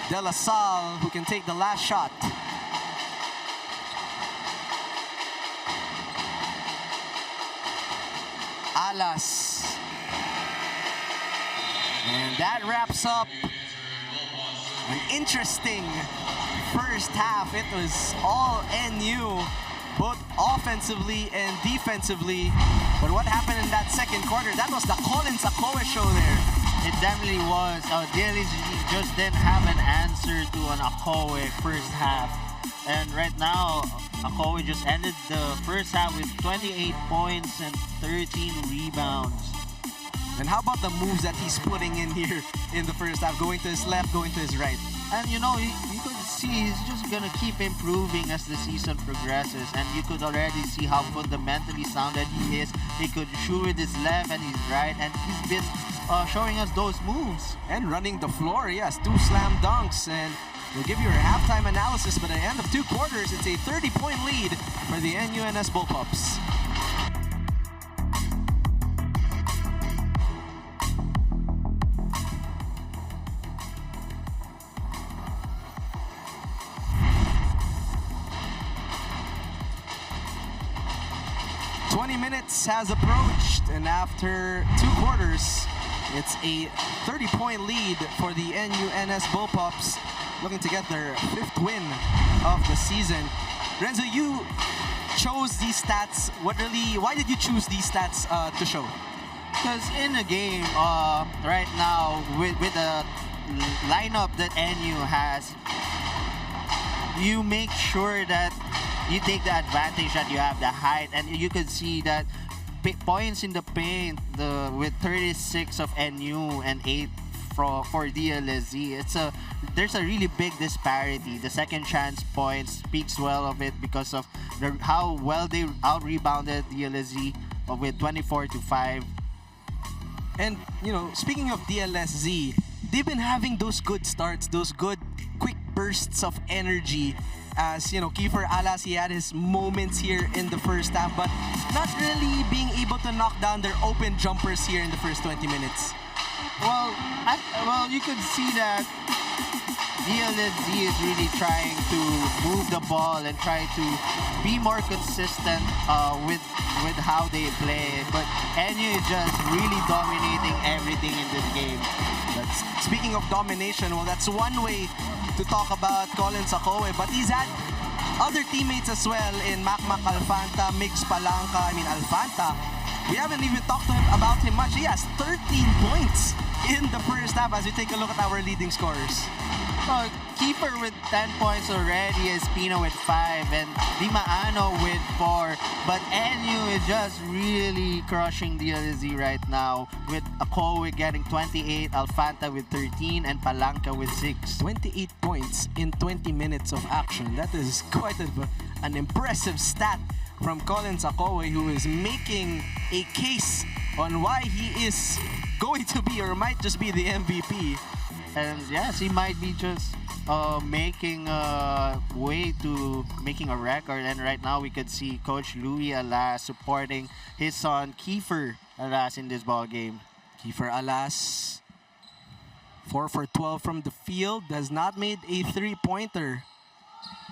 De La Salle who can take the last shot. Alas. And that wraps up an interesting first half. It was all NU, both offensively and defensively. But what happened in that second quarter? That was the Colin 𝔍𝔞𝔪𝔢 show there. It definitely was. DLS-Z just didn't have an answer to an 𝔐𝔠𝔞𝔪𝔢 first half. And right now, 𝔐𝔠𝔞𝔪𝔢 just ended the first half with 28 points and 13 rebounds. And how about the moves that he's putting in here in the first half? Going to his left, going to his right. And you know, you could see he's just gonna keep improving as the season progresses. And you could already see how fundamentally sounded he is. He could shoot with his left and his right. And he's been showing us those moves. And running the floor, yes. 2 slam dunks. And we'll give you a halftime analysis. But at the end of 2 quarters, it's a 30-point lead for the NUNS Bullpups. 20 minutes has approached, and after 2 quarters, it's a 30-point lead for the NUNS Bullpups, looking to get their 5th win of the season. Renzo, you chose these stats. Why did you choose these stats to show? Because in the game, right now, with the lineup that NU has, you make sure that you take the advantage that you have the height, and you could see that points in the paint with 36 of NU and 8 for DLS-Z. There's a really big disparity. The second chance points speaks well of it because of how well they out-rebounded DLS-Z with 24-5. And, you know, speaking of DLS-Z, they've been having those good starts, those good quick bursts of energy. As, you know, 𝔍𝔫𝔤𝔢𝔰, he had his moments here in the first half, but not really being able to knock down their open jumpers here in the first 20 minutes. Well, you could see that DLS-Z is really trying to move the ball and try to be more consistent with how they play. But NU is just really dominating everything in this game. Speaking of domination, well, that's one way to talk about 𝔍𝔞𝔪𝔢𝔰, but he's had other teammates as well in 𝔡𝔰 Alfanta, Alfanta. We haven't even talked to him about him much. He has 13 points in the first half as we take a look at our leading scorers. Keeper with 10 points already, 𝔐𝔞𝔪𝔢 with 5, and 𝔐𝔐𝔬𝔢𝔰 with 4. But NU is just really crushing DLS-Z right now, with 𝔐𝔬𝔪𝔢 getting 28, Alfanta with 13, and Palanca with 6. 28 points in 20 minutes of action. That is quite an impressive stat from 𝔐𝔞𝔪𝔢𝔰, who is making a case on why he is going to be or might just be the MVP. And yes, he might be just making a way to making a record. And right now we could see Coach Louis Alas supporting his son Kiefer Alas in this ball game. Kiefer Alas, 4 for 12 from the field, has not made a 3-pointer.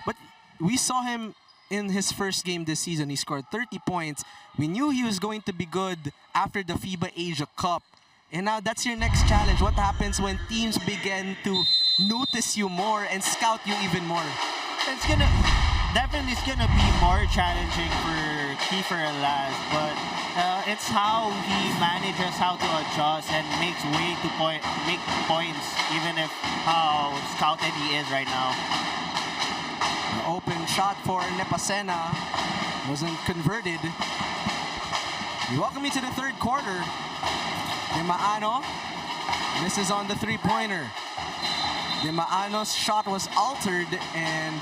But we saw him in his first game this season. He scored 30 points. We knew he was going to be good after the FIBA Asia Cup. And now that's your next challenge. What happens when teams begin to notice you more and scout you even more? It's gonna be more challenging for Kiefer Alas, but it's how he manages how to adjust and makes way to make points, even if how scouted he is right now. The open shot for Nepasena wasn't converted. We welcome you to the third quarter. 𝔐𝔐𝔬𝔢𝔰 misses on the 3-pointer. 𝔐𝔐𝔬𝔢𝔰's shot was altered, and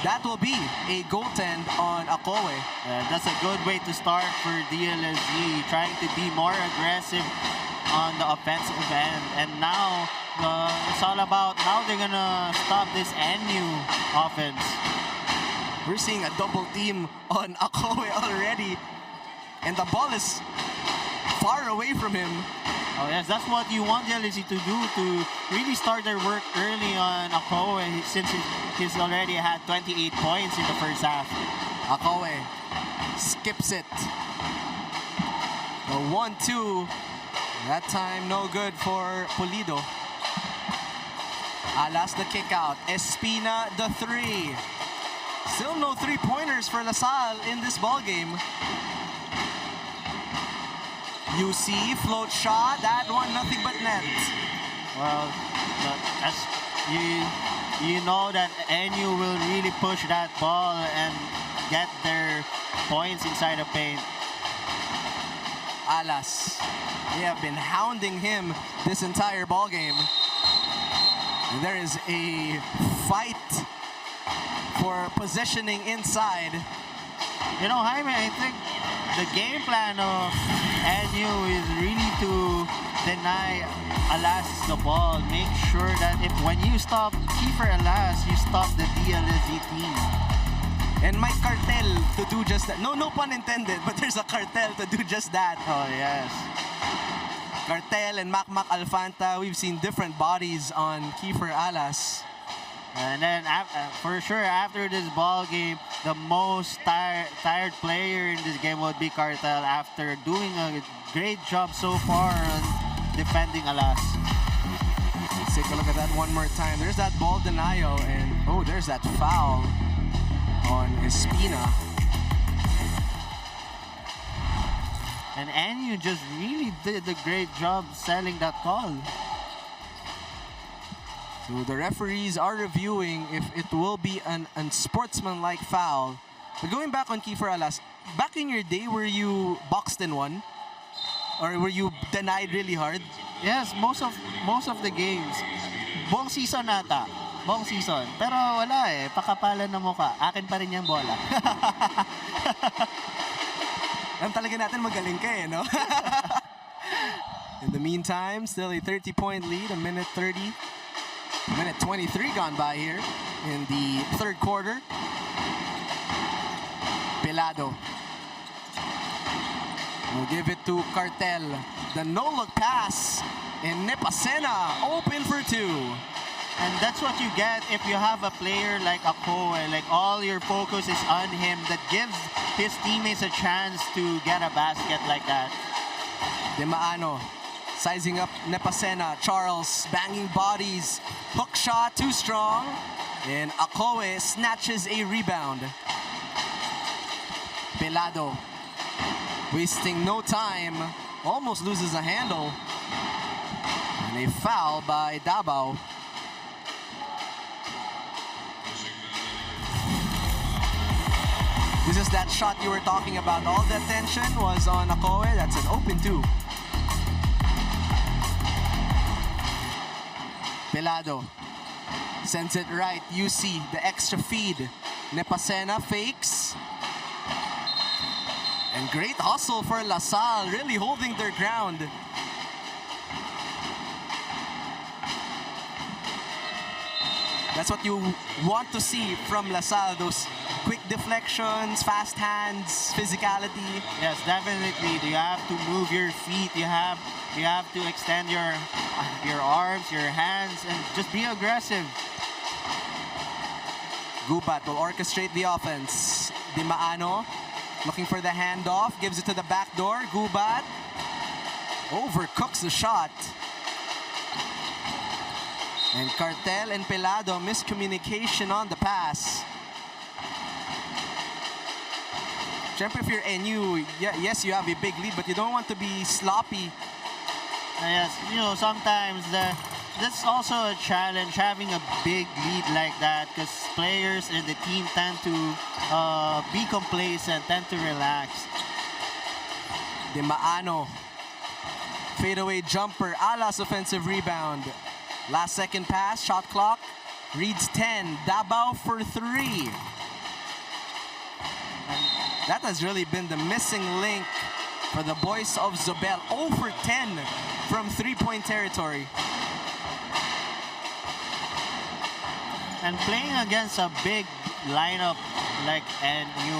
that will be a goaltend on 𝔐𝔬𝔪. That's a good way to start for DLS-Z, trying to be more aggressive on the offensive end. And now it's all about how they're gonna stop this NU offense. We're seeing a double team on 𝔐𝔬𝔪 already, and the ball is far away from him. Oh yes, that's what you want DLS-Z to do, to really start their work early on 𝔐𝔬𝔪, since he's already had 28 points in the first half. 𝔐𝔬𝔪 skips it. The 1-2, that time no good for Pulido. Alas the kick out. Espina the 3. Still no 3-pointers for LaSalle in this ball game. UC float shot, that one nothing but net. Well, you know that NU will really push that ball and get their points inside the paint. Alas, they have been hounding him this entire ball game. And there is a fight for positioning inside. You know, Jaime, I think the game plan of NU is really to deny Alas the ball. Make sure that when you stop Kiefer Alas, you stop the DLS-Z team. And my cartel to do just that. No pun intended, but there's a cartel to do just that. Oh, yes. Cartel and 𝔡𝔰 Alfanta, we've seen different bodies on Kiefer Alas. And then for sure after this ball game, the most tired player in this game would be Cartel after doing a great job so far on defending Alas. Let's take a look at that one more time. There's that ball denial, and oh, there's that foul on Espina. And NU just really did a great job selling that call. So the referees are reviewing if it will be an unsportsmanlike foul. But going back on Kiefer Alas, back in your day, were you boxed in one? Or were you denied really hard? Yes, most of the games. Buong season nata. Buong season. Pero wala eh. Pakapalan na mukha. Akin pa rin yung bola. Alam talaga natin magaling ka eh, no? In the meantime, still a 30-point lead. A minute 30. Minute 23 gone by here in the third quarter. Pelado will give it to Cartel. The no-look pass in Nepasena, open for two. And that's what you get if you have a player like Akoe. Like all your focus is on him. That gives his teammates a chance to get a basket like that. De Maano sizing up Nepasena. Charles banging bodies. Hook shot too strong. And Akoe snatches a rebound. Pelado wasting no time. Almost loses a handle. And a foul by Davao. This is that shot you were talking about. All the attention was on Akoe. That's an open two. Pelado sends it right. UC, the extra feed. Nepasena fakes. And great hustle for LaSalle, really holding their ground. That's what you want to see from LaSalle, those quick deflections, fast hands, physicality. Yes, definitely. You have to move your feet. You have to extend your arms, your hands, and just be aggressive. Gubat will orchestrate the offense. De Maano looking for the handoff, gives it to the back door. Gubat overcooks the shot. And Cartel and Pelado, miscommunication on the pass. Siyempre, if you're NU, yes, you have a big lead, but you don't want to be sloppy. Yes, you know, sometimes that's also a challenge, having a big lead like that, because players in the team tend to be complacent, tend to relax. De Maano, fadeaway jumper, Alas offensive rebound. Last second pass, shot clock, reads 10. Davao for 3. That has really been the missing link for the boys of Zobel. 0 for 10 from three-point territory. And playing against a big lineup like NU,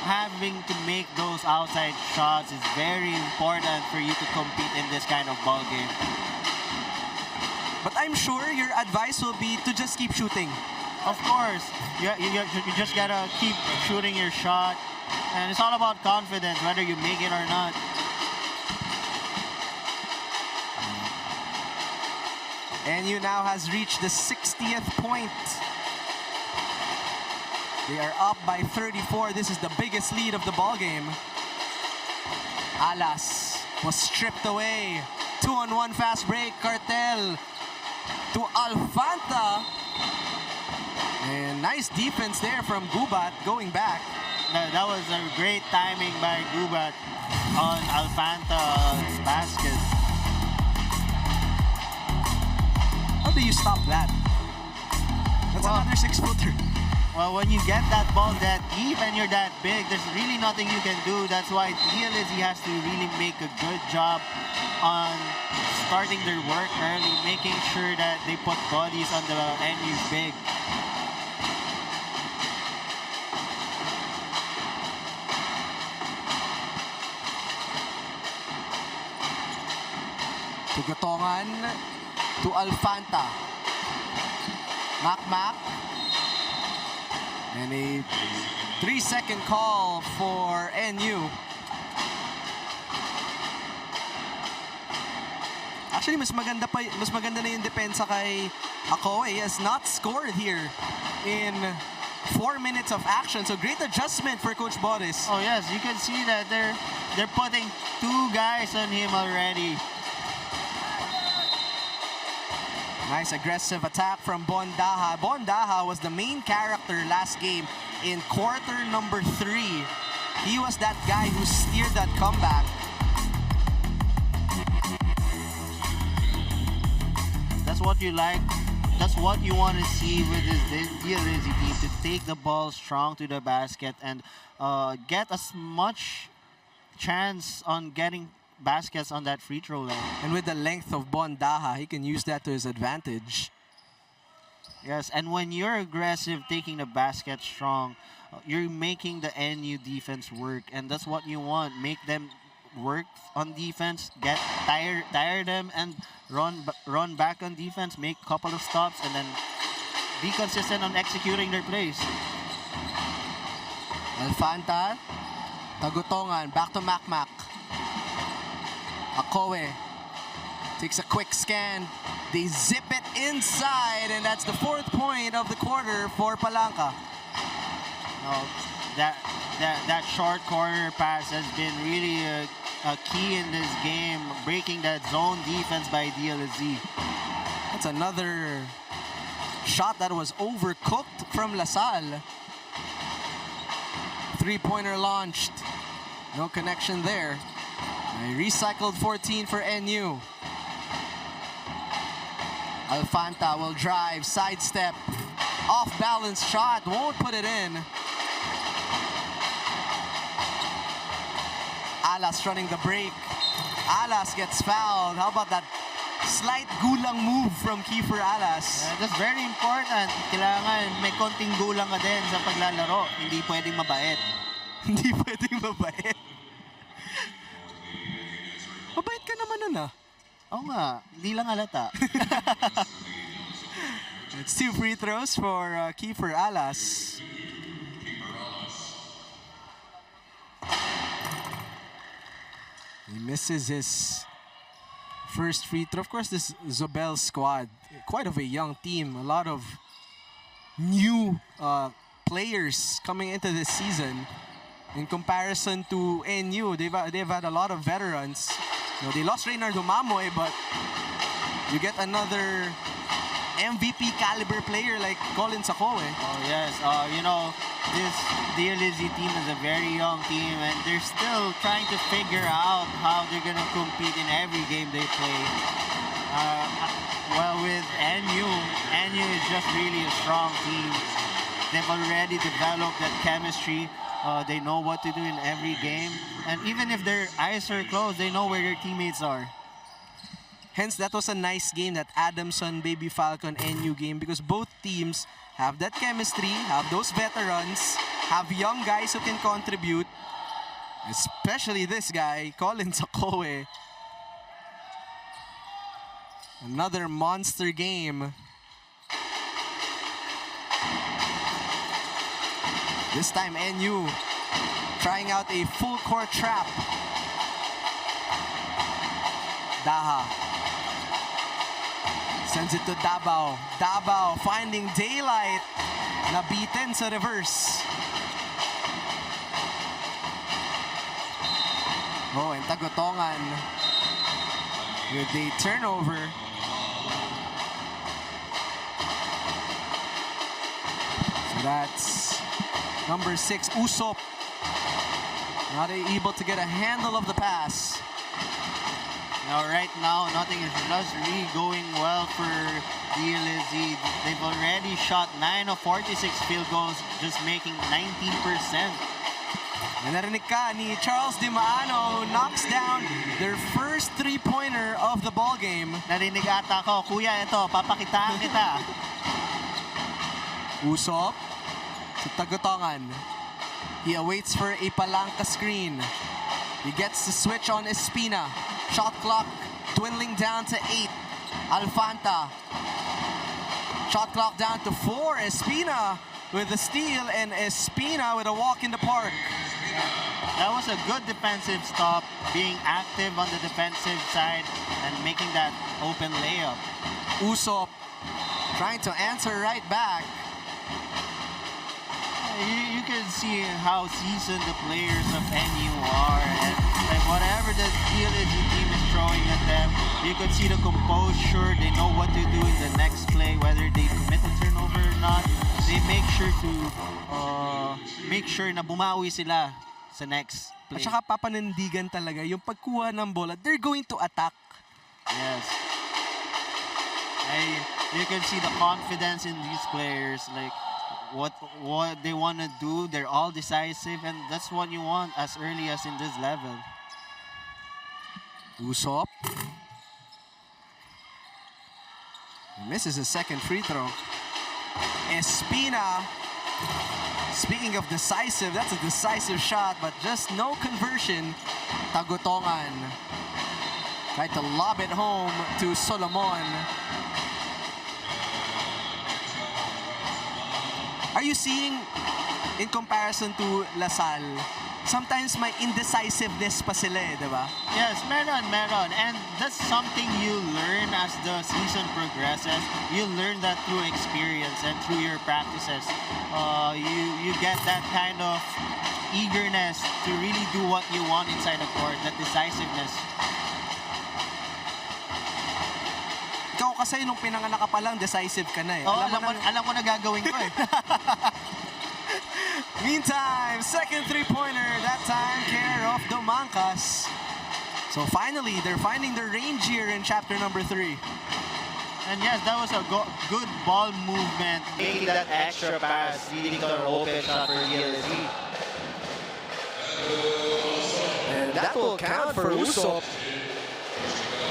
having to make those outside shots is very important for you to compete in this kind of ball game. But I'm sure your advice will be to just keep shooting. Of course, you just gotta keep shooting your shot. And it's all about confidence, whether you make it or not. NU now has reached the 60th point. They are up by 34. This is the biggest lead of the ball game. Alas was stripped away. 2-on-1 fast break. Cartel to Alfanta. And nice defense there from Gubat going back. That was a great timing by Gubat on Alfanta's basket. How do you stop that? That's another 6-footer. Well, when you get that ball that deep and you're that big, there's really nothing you can do. That's why DLS-Z has to really make a good job on starting their work early, making sure that they put bodies on the NU's big. To Gatongan, to Alfanta. 𝔬𝔬𝔬𝔬 And a 3-second call for NU. Actually, mas maganda na yung depensa kay 𝔐𝔐𝔞. He has not scored here in 4 minutes of action. So great adjustment for Coach Boris. Oh yes, you can see that they're putting 2 guys on him already. Nice aggressive attack from 𝔬𝔬𝔬𝔬. 𝔬𝔬𝔬𝔬 was the main character last game in quarter number 3. He was that guy who steered that comeback. That's what you like. That's what you want to see with this DLS-Z team, to take the ball strong to the basket and get as much chance on getting baskets on that free throw line. And with the length of 𝔬𝔬𝔬𝔬, he can use that to his advantage. Yes, and when you're aggressive, taking the basket strong, you're making the NU defense work, and that's what you want. Make them work on defense, tire them, and run back on defense, make a couple of stops, and then be consistent on executing their plays. Alfanta, Tagutongan, back to 𝔬𝔬𝔬𝔬𝔬. 𝔐𝔐𝔞 takes a quick scan. They zip it inside, and that's the 4th point of the quarter for Palanca. No, that short corner pass has been really a key in this game, breaking that zone defense by DLS-Z. That's another shot that was overcooked from LaSalle. 3-pointer launched. No connection there. A recycled 14 for NU. Alfanta will drive, sidestep, off-balance shot, won't put it in. Alas running the break. Alas gets fouled. How about that slight gulang move from Kiefer Alas? That's very important. Kailangan may konting gulang ka din sa paglalaro. Hindi pwedeng mabait. Hindi pwedeng mabait. Mabait ka naman nun ah. Oo nga, hindi lang halata. It's 2 free throws for Kiefer Alas. He misses his first free throw. Of course, this Zobel squad, quite of a young team. A lot of new players coming into this season. In comparison to NU, they've had a lot of veterans. You know, they lost Reynardo Mamoy, but you get another MVP caliber player like Colin Sakoe. Oh yes, you know, this DLS-Z team is a very young team, and they're still trying to figure out how they're gonna compete in every game they play. Well, with NU is just really a strong team. They've already developed that chemistry. They know what to do in every game, and even if their eyes are closed, they know where their teammates are. Hence, that was a nice game, that Adamson, Baby Falcon, NU game, because both teams have that chemistry, have those veterans, have young guys who can contribute, especially this guy, Colin Sakoe. Another monster game. This time, NU trying out a full court trap. Daha sends it to Davao. Davao finding daylight. Nabitin sa reverse. Oh, and Tagutongan with the turnover. So that's number 6, Usop. Not able to get a handle of the pass. Now, right now, nothing is just really going well for DLS-Z. They've already shot 9 of 46 field goals, just making 19%. And narinig ka ni Charles Di Maano, who knocks down their first 3-pointer of the ball game. Narinig ata ko, kuya, ito, papakitaan kita. Usop to Tagutongan. He awaits for a Palanca screen. He gets the switch on Espina. Shot clock dwindling down to 8. Alfanta Shot clock down to 4. Espina with the steal, and Espina with a walk in the park. That was a good defensive stop, being active on the defensive side and making that open layup. 𝔬𝔰 trying to answer right back. You can see how seasoned the players of NU are, and like whatever the DLS-Z team is throwing at them, you could see the composure. They know what to do in the next play, whether they commit a turnover or not. They make sure na bumawi sila sa next play. At saka papanindigan talaga yung pagkuha ng bola. They're going to attack. Yes. You can see the confidence in these players, like what they want to do. They're all decisive, and that's what you want as early as in this level. 𝔬𝔰 misses his second free throw. Espina, speaking of decisive, that's a decisive shot, but just no conversion. Tagutongan tried to lob it home to Solomon. Are you seeing, in comparison to LaSalle, sometimes may indecisiveness pa sila eh, di ba? Yes, meron. And that's something you learn as the season progresses. You learn that through experience and through your practices. You get that kind of eagerness to really do what you want inside the court, that decisiveness. Ikaw kasi nung pinanganak ka pa lang, decisive ka na eh. Oh, alam ko na gagawin ko eh. Meantime, second three-pointer, that time care of the Mancas. So finally, they're finding their range here in chapter number 3. And yes, that was a good ball movement. Making that extra pass, leading to an open shot for DLS-Z. And that will count for 𝔬𝔰.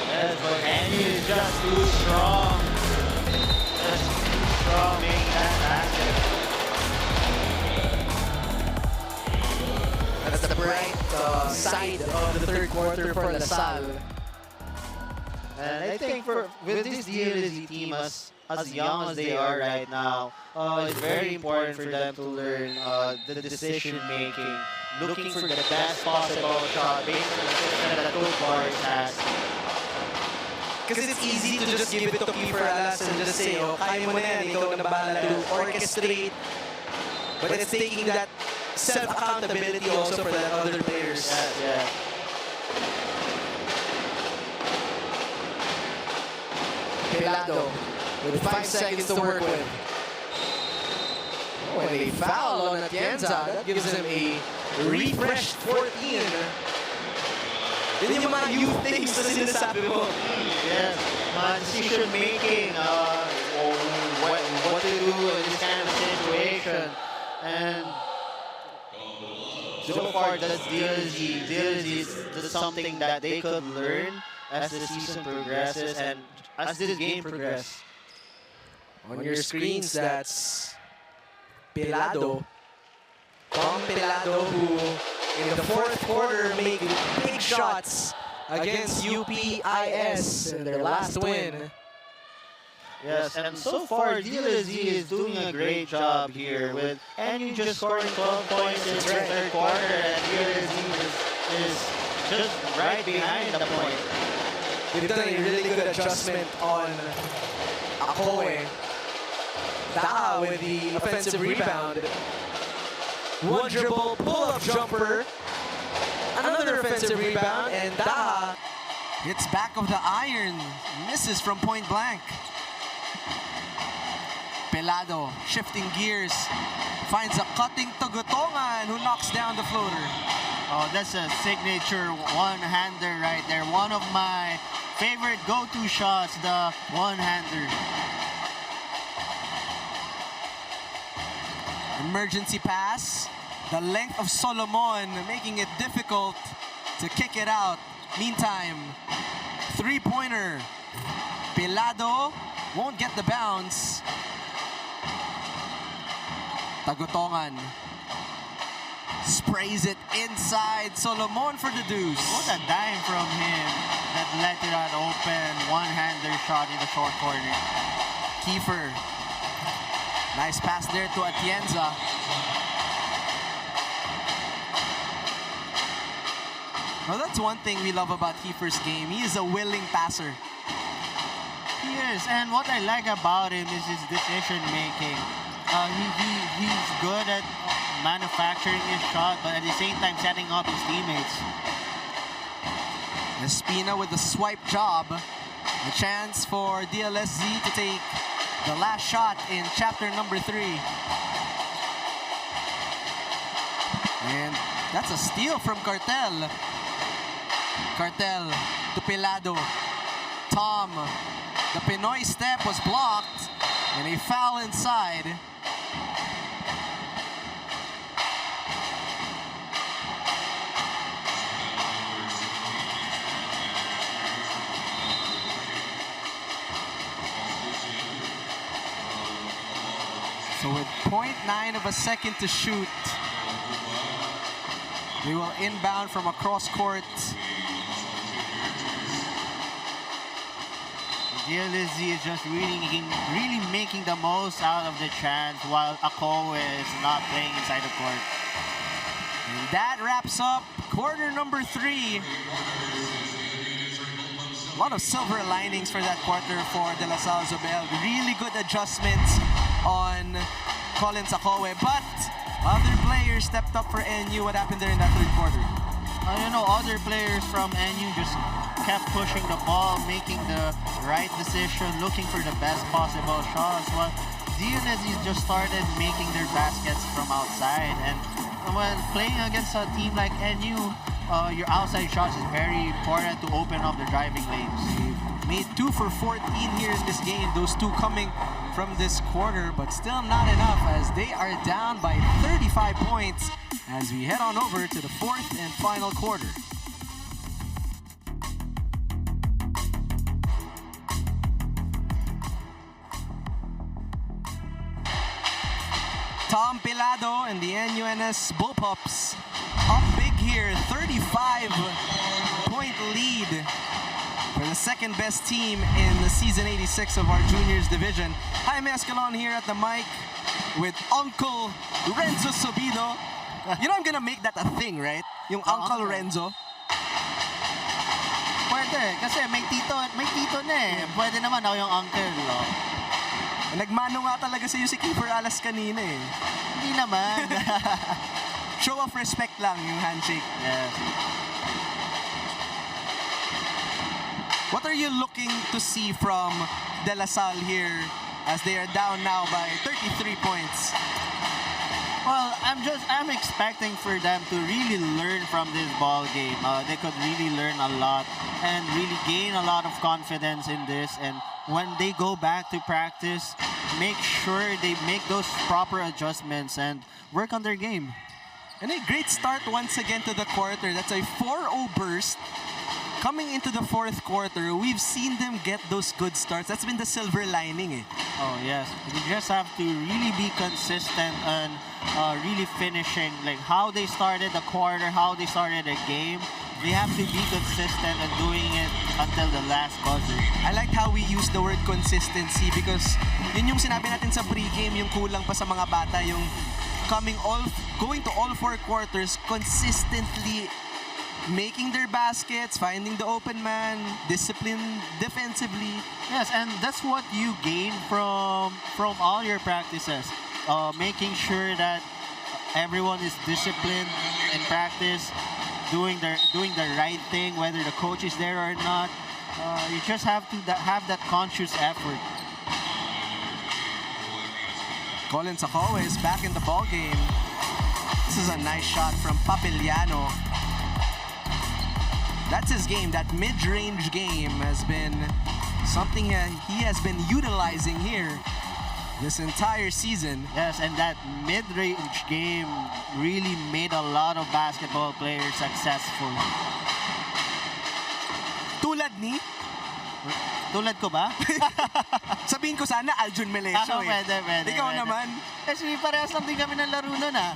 Yes, but NU is just too strong. Just too strong making that basket. That's the bright side of the third quarter for LaSalle. And I think with this DLS-Z team, as young as they are right now, it's very important for them to learn the decision making, looking for the best possible shot based on the system that Coach Boris has. Because it's easy to just give it to Kiefer Alas and just say, oh, kaya mo na yan, ikaw na bahala to orchestrate. But it's taking that self-accountability also for the other players. Yeah. Pelado with 5 seconds to work with. Oh, and a foul on Atienza. That gives him a refreshed 14. Yun yung mga youth things na sinasabi mo. Yes, decision making, what to do in this kind of situation. And so far, that's DLS-Z. DLS-Z is something that they could learn as the season progresses and as this game progresses. On your screens, that's Pelado. Tom Pelado, who in the fourth quarter made big shots against UPIS in their last win. Yes, and so far, DLS-Z is doing a great job here with NU just scoring 12 points in the third quarter, and DLS-Z is just right behind the point. They've done a really good adjustment on Akoe. Daha with the offensive rebound. One dribble, pull-up jumper. Another offensive rebound, and Daha hits back of the iron. Misses from point blank. Pelado shifting gears. Finds a cutting Tagutongan who knocks down the floater. Oh, that's a signature one-hander right there. One of my favorite go-to shots, the one-hander. Emergency pass. The length of Solomon making it difficult to kick it out. Meantime, three-pointer. Pelado won't get the bounce. Tagutongan sprays it inside. Solomon for the deuce. What a dime from him that led to that open one-hander shot in the short corner. Kiefer Nice pass there to Atienza. Well, that's one thing we love about Kiefer's game. He is a willing passer. He is, and what I like about him is his decision making. He's good at manufacturing his shot, but at the same time setting up his teammates. Espina with the swipe job. A chance for DLS-Z to take the last shot in chapter number 3. And that's a steal from Cartel. Cartel to Pelado. Tom. The Pinoy step was blocked. And a foul inside. So with 0.9 of a second to shoot, we will inbound from across court. DLS-Z is just really making the most out of the chance, while 𝔐𝔬𝔪 is not playing inside the court. And that wraps up quarter number 3. A lot of silver linings for that quarter for De La Salle Zobel. Really good adjustments on 𝔐𝔬𝔪𝔢, but other players stepped up for NU. What happened there in that third quarter? Other players from NU just kept pushing the ball, making the right decision, looking for the best possible shots. While DLS-Z just started making their baskets from outside. And when playing against a team like NU, your outside shots is very important to open up the driving lanes. Made 2 for 14 here in this game. Those 2 coming from this quarter, but still not enough as they are down by 35 points as we head on over to the 4th and final quarter. Tom Pelado and the NUNS Bullpups up big here, 35-point lead for the second best team in the season 86 of our juniors division. Jaime Escalon here at the mic with Uncle Renzo Sobido. You know I'm gonna make that a thing, right? Yung Uncle Renzo. Pwede, kasi may tito na eh. Pwede naman ako yung uncle. Nagmano nga talaga sa'yo si Kiefer Alas kanina eh. Hindi naman. Show of respect lang yung handshake. Yes. What are you looking to see from De La Salle here as they are down now by 33 points? Well, I'm expecting for them to really learn from this ball game. They could really learn a lot and really gain a lot of confidence in this. And when they go back to practice, make sure they make those proper adjustments and work on their game. And a great start once again to the quarter. That's a 4-0 burst. Coming into the 4th quarter, we've seen them get those good starts. That's been the silver lining eh. Oh yes, you just have to really be consistent and really finishing. Like how they started the quarter, how they started the game. They have to be consistent and doing it until the last buzzer. I like how we use the word consistency because yun yung sinabi natin sa pregame, yung kulang pa sa mga bata, yung going to all 4 quarters consistently making their baskets, finding the open man, discipline defensively. Yes, and that's what you gain from all your practices. Making sure that everyone is disciplined in practice, doing the right thing, whether the coach is there or not. You just have to have that conscious effort. 𝔐𝔬𝔪𝔢 is back in the ball game. This is a nice shot from Papiliano. That's his game. That mid-range game has been something he has been utilizing here this entire season. Yes, and that mid-range game really made a lot of basketball players successful. Tulad ni? Tulad ko ba? Sabihin ko sana Aljun Melesio eh. Pwede. Ikaw naman. Kasi parehas lang din kami ng laro nun ah.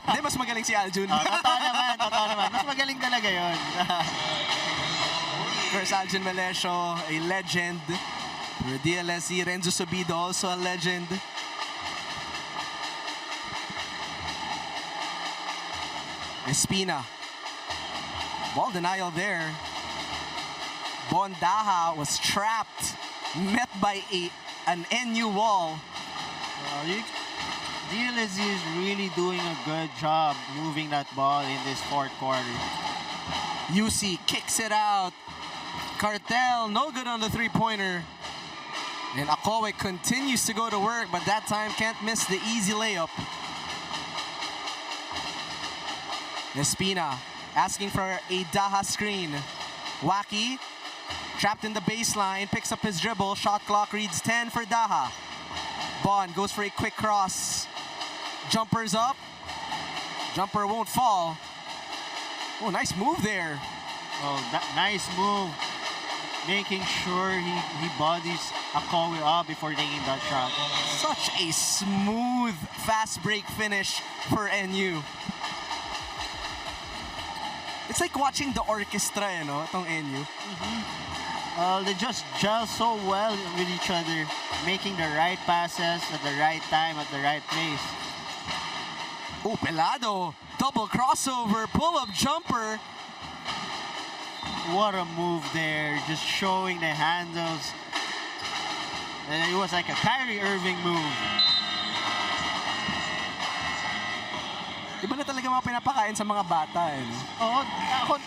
Hindi, mas magaling si Aljun. Totoo naman. Mas magaling talaga yun. Of course, Aljun Melesio, a legend. For DLS-Z, Renzo Sobido, also a legend. Espina. Ball denial there. Bondaha was trapped, met by an NU wall. DLS-Z is really doing a good job moving that ball in this fourth quarter. UC kicks it out. Cartel, no good on the three-pointer. And 𝔂𝔂 continues to go to work, but that time can't miss the easy layup. Espina asking for a Daha screen. Wacky, trapped in the baseline, picks up his dribble. Shot clock reads 10 for Daha. Bond goes for a quick cross. Jumper's up. Jumper won't fall. Oh, nice move there. Oh, nice move. Making sure he bodies 𝔂𝔂 up before taking that shot. Such a smooth fast break finish for NU. It's like watching the orchestra, you know, itong NU. They just gel so well with each other, making the right passes at the right time, at the right place. Oh, Pelado, double crossover, pull-up jumper. What a move there, just showing the handles. And it was like a Kyrie Irving move. Iba na talaga mga pinapakain sa mga bata, eh. Oo, ako,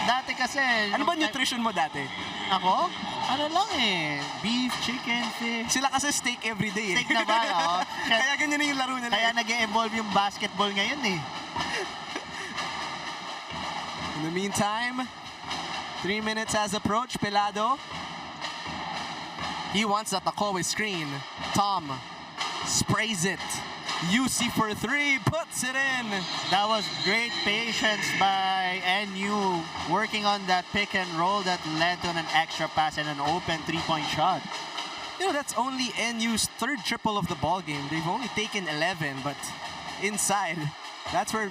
dati kasi... Ano ba nutrition mo dati? Ako? Ano lang eh, beef, chicken, fish. Sila kasi steak everyday, eh. Steak naman, oo. Kaya ganyan na yung laro nila. Kaya nag-evolve yung basketball ngayon, eh. In the meantime, 3 minutes has approached. Pelado. He wants that 𝔂𝔂 screen. Tom sprays it. UC for 3, puts it in. That was great patience by NU, working on that pick and roll that led to an extra pass and an open three-point shot. You know, that's only NU's third triple of the ball game. They've only taken 11, but inside, that's where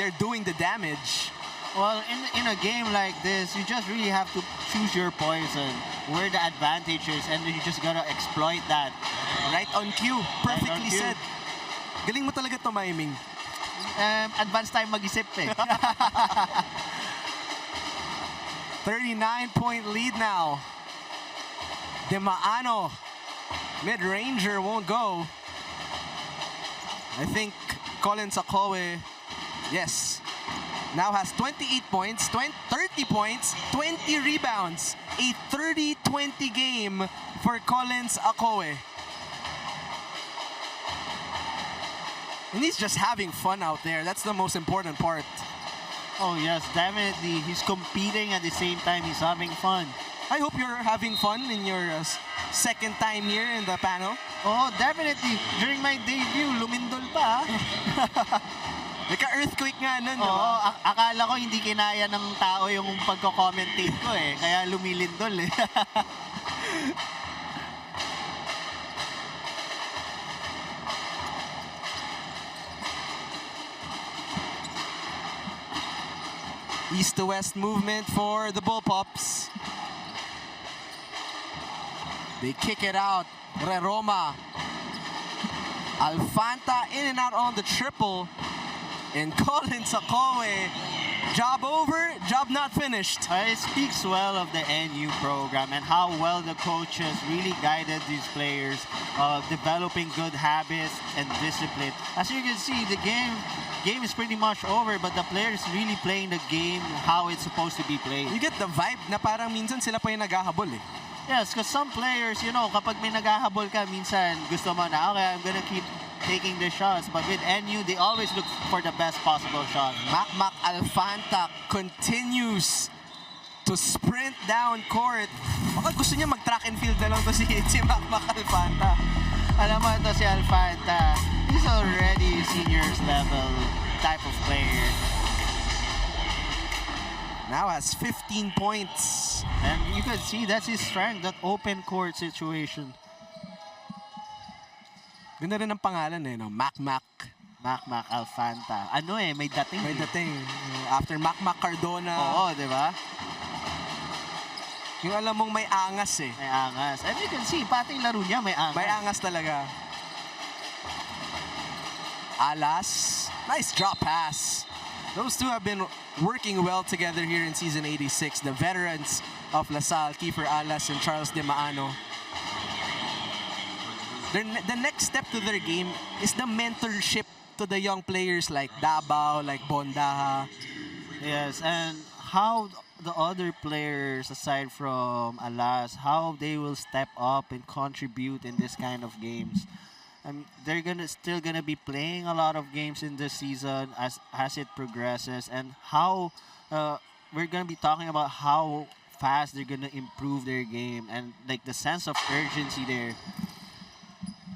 they're doing the damage. Well, in a game like this, you just really have to choose your poison, where the advantage is, and you just gotta exploit that. Right on cue. Perfectly Right on cue. said. Galing mo talaga tumiming. Advance time mag-isip eh. 39-point lead now. Demaano. Mid-ranger won't go. I think Collins 𝔂𝔂, yes, now has 28 points, 30 points, 20 rebounds. A 30-20 game for Collins 𝔂𝔂. And he's just having fun out there. That's the most important part. Oh yes, definitely. He's competing at the same time he's having fun. I hope you're having fun in your second time here in the panel. Oh, definitely. During my debut, lumindol pa. Nagka-earthquake nga nun, Oo, diba? akala ko hindi kinaya ng tao yung pagko-commentate ko eh. Kaya lumilindol eh. East to west movement for the Bullpups. They kick it out. Roma. Alfanta in and out on the triple. And Collins 𝔂𝔂. Job over, job not finished. It speaks well of the NU program and how well the coaches really guided these players, developing good habits and discipline. As you can see, the game is pretty much over, but the players really playing the game how it's supposed to be played. You get the vibe na parang minsan sila pa yung naghahabol eh. Yes, because some players, you know, kapag may naghahabol ka, minsan gusto mo na, okay, I'm gonna keep taking the shots. But with NU, they always look for the best possible shot. Makmak Alfanta continues to sprint down court. Baka gusto niya mag-track and field na lang to si Makmak Alfanta. Alam mo ito si Alfanta, he's already seniors level type of player. Now has 15 points. And you can see that's his strength, that open court situation. Ganda rin ang pangalan eh, no? Makmak. Makmak Alfanta. Ano eh, may dating. May dating. After Makmak Cardona. Oo, di ba? Yung alam mong may angas eh. May angas. And you can see, pati yung laro niya may angas. May angas talaga. Alas. Nice drop pass. Those two have been working well together here in Season 86. The veterans of LaSalle, 𝔍𝔫𝔤𝔪𝔢𝔰 and Charles de Maano. The next step to their game is the mentorship to the young players like Davao, like Bondaha. Yes, and how the other players, aside from Alas, how they will step up and contribute in this kind of games. They're still gonna be playing a lot of games in this season as it progresses, and how we're gonna be talking about how fast they're gonna improve their game and like the sense of urgency there.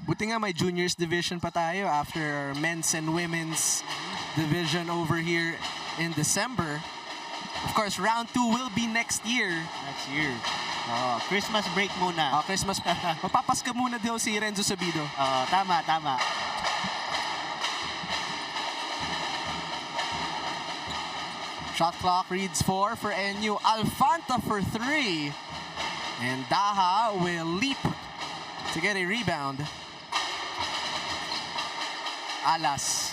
Buti nga may juniors division pa tayo after our men's and women's division over here in December. Of course, round 2 will be next year. Next year. Christmas break muna. Christmas. Mapapaska muna daw si Renzo Sabido. Tama. Shot clock reads 4 for NU. Alfanta for 3. And Daha will leap to get a rebound. Alas.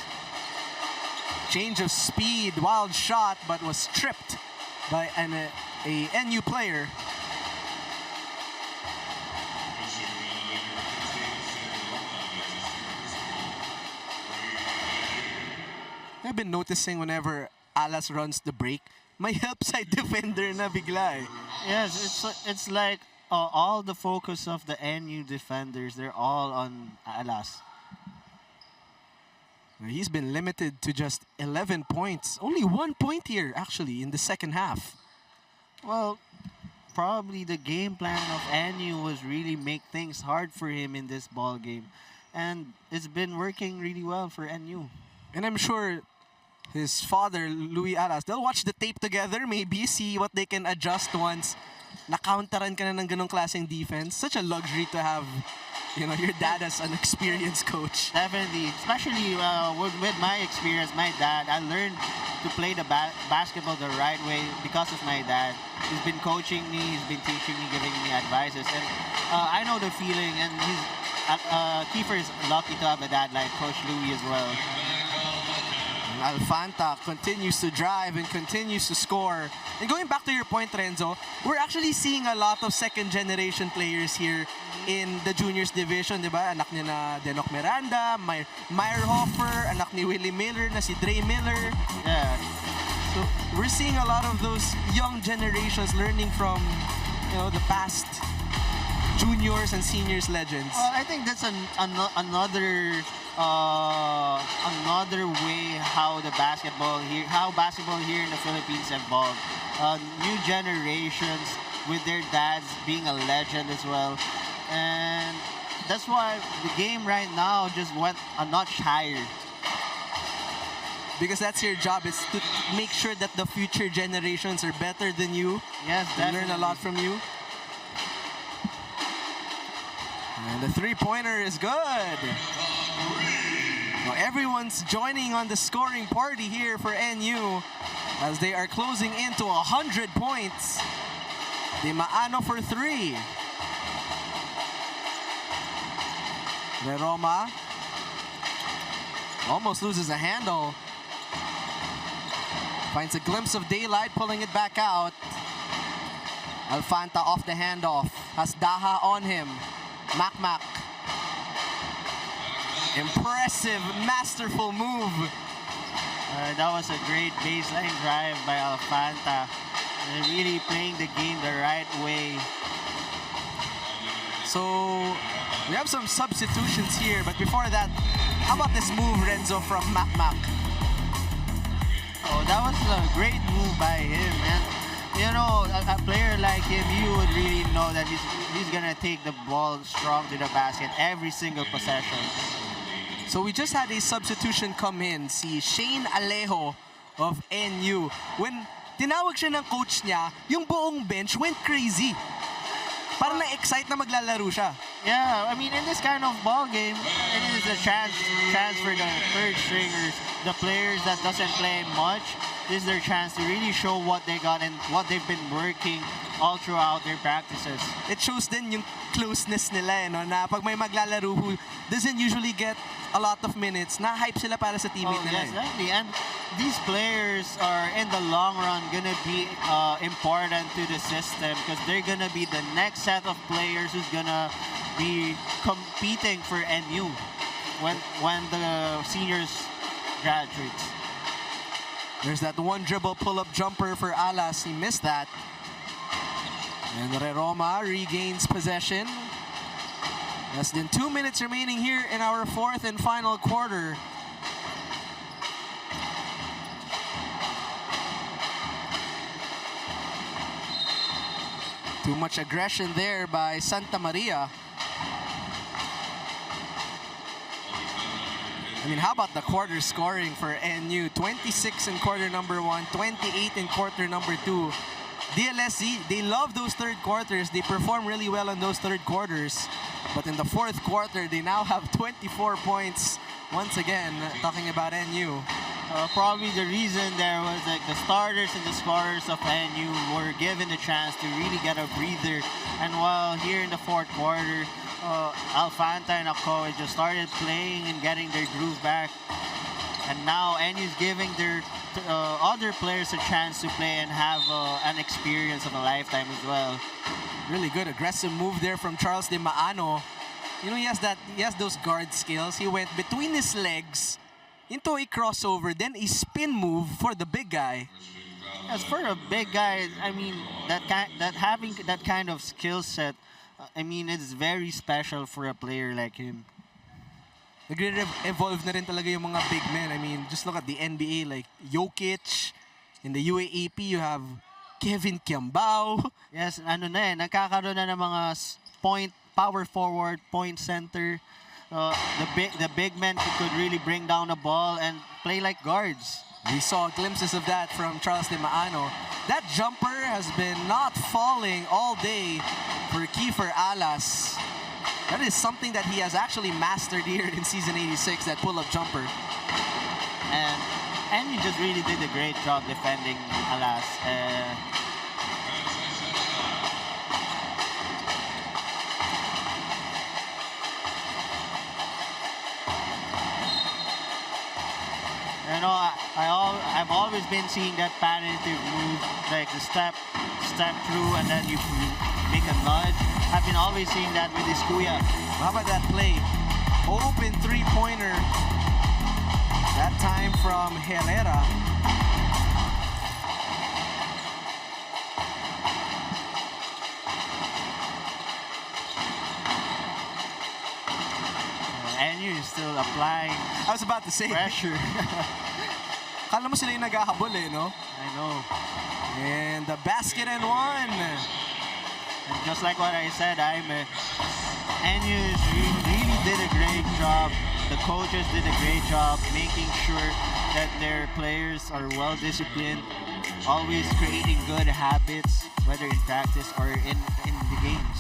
Change of speed, wild shot, but was tripped by a NU player. I've been noticing whenever Alas runs the break, may help side defender na bigla eh. Yes, it's like all the focus of the NU defenders, they're all on Alas. He's been limited to just 11 points. Only 1 point here, actually, in the second half. Well, probably the game plan of NU was really make things hard for him in this ball game. And it's been working really well for NU. And I'm sure his father, Louis Alas, they'll watch the tape together, maybe see what they can adjust once na-counteran ka na ng ganong klaseng defense. Such a luxury to have, you know, your dad as an experienced coach. Definitely, especially with my experience, my dad, I learned to play the basketball the right way because of my dad. He's been coaching me, he's been teaching me, giving me advices, and I know the feeling. And Kiefer is lucky to have a dad like Coach Louis as well. Alfanta continues to drive and continues to score. And going back to your point, Renzo, we're actually seeing a lot of second-generation players here in the juniors division, di ba? Anak niya na Denok Miranda, Meyerhofer, anak ni Willie Miller na si Dre Miller. Yeah. So we're seeing a lot of those young generations learning from, you know, the past juniors and seniors legends. Well, I think that's another way how basketball here in the Philippines evolved. New generations with their dads being a legend as well, and that's why the game right now just went a notch higher. Because that's your job, is to make sure that the future generations are better than you. Yes, and definitely. learn a lot from you. And the three-pointer is good. Now everyone's joining on the scoring party here for NU as they are closing into 100 points. De Maano for 3. Veroma almost loses a handle. Finds a glimpse of daylight, pulling it back out. Alfanta off the handoff. Has Daha on him. Mac. Impressive, masterful move. That was a great baseline drive by Alfanta. Really playing the game the right way. So, we have some substitutions here, but before that, how about this move, Renzo, from Mac? Oh, that was a great move by him, man. You know, a player like him, you would really know that he's gonna take the ball strong to the basket every single possession. So we just had a substitution come in, si Shane Alejo of NU. When tinawag siya ng coach niya, yung buong bench went crazy. Parang na-excite na maglalaro siya. Yeah, I mean, in this kind of ball game, it is a chance for the third stringers, the players that doesn't play much. This is their chance to really show what they got and what they've been working all throughout their practices. It shows din yung closeness nila, no? Na pag may maglalaro who doesn't usually get a lot of minutes, na-hype sila para sa teammate nila. Exactly. And these players are, in the long run, gonna be important to the system because they're gonna be the next set of players who's gonna be competing for NU when the seniors graduates. There's that one dribble pull-up jumper for Alas. He missed that. And 𝔐𝔤𝔤 regains possession. Less than 2 minutes remaining here in our fourth and final quarter. Too much aggression there by Santa Maria. I mean, how about the quarter scoring for NU? 26 in quarter number 1, 28 in quarter number 2. DLS-Z, they love those third quarters. They perform really well in those third quarters. But in the fourth quarter, they now have 24 points. Once again, talking about NU. Probably the reason there was like the starters and the scorers of NU were given the chance to really get a breather. And while here in the fourth quarter, Alfanta and 𝔐𝔤𝔫 just started playing and getting their groove back. And now NU's giving their other players a chance to play and have an experience of a lifetime as well. Really good aggressive move there from Charles De Maano. You know, he has those guard skills. He went between his legs into a crossover, then a spin move for the big guy. As for a big guy, I mean, having that kind of skill set, I mean, it's very special for a player like him. Nagre-evolve na rin talaga yung mga big men. I mean, just look at the NBA, like Jokic. In the UAAP, you have Kevin Kiambao. Yes, ano na eh, nagkakaroon na ng mga power forward, point center. The big men could really bring down the ball and play like guards. We saw glimpses of that from Charles De Maano. That jumper has been not falling all day for Kiefer Alas. That is something that he has actually mastered here in season 86, that pull-up jumper. And he just really did a great job defending Alas. You know, I've always been seeing that patented move, like the step through and then you make a nudge. I've been always seeing that with this kuya. How about that play? Open three-pointer. That time from Herrera. And you're still applying I was about to say. pressure. Kala mo sila yung naghahabol eh, no? I know. And the basket and one. And just like what I said, NU really did a great job. The coaches did a great job making sure that their players are well disciplined, always creating good habits, whether in practice or in the games.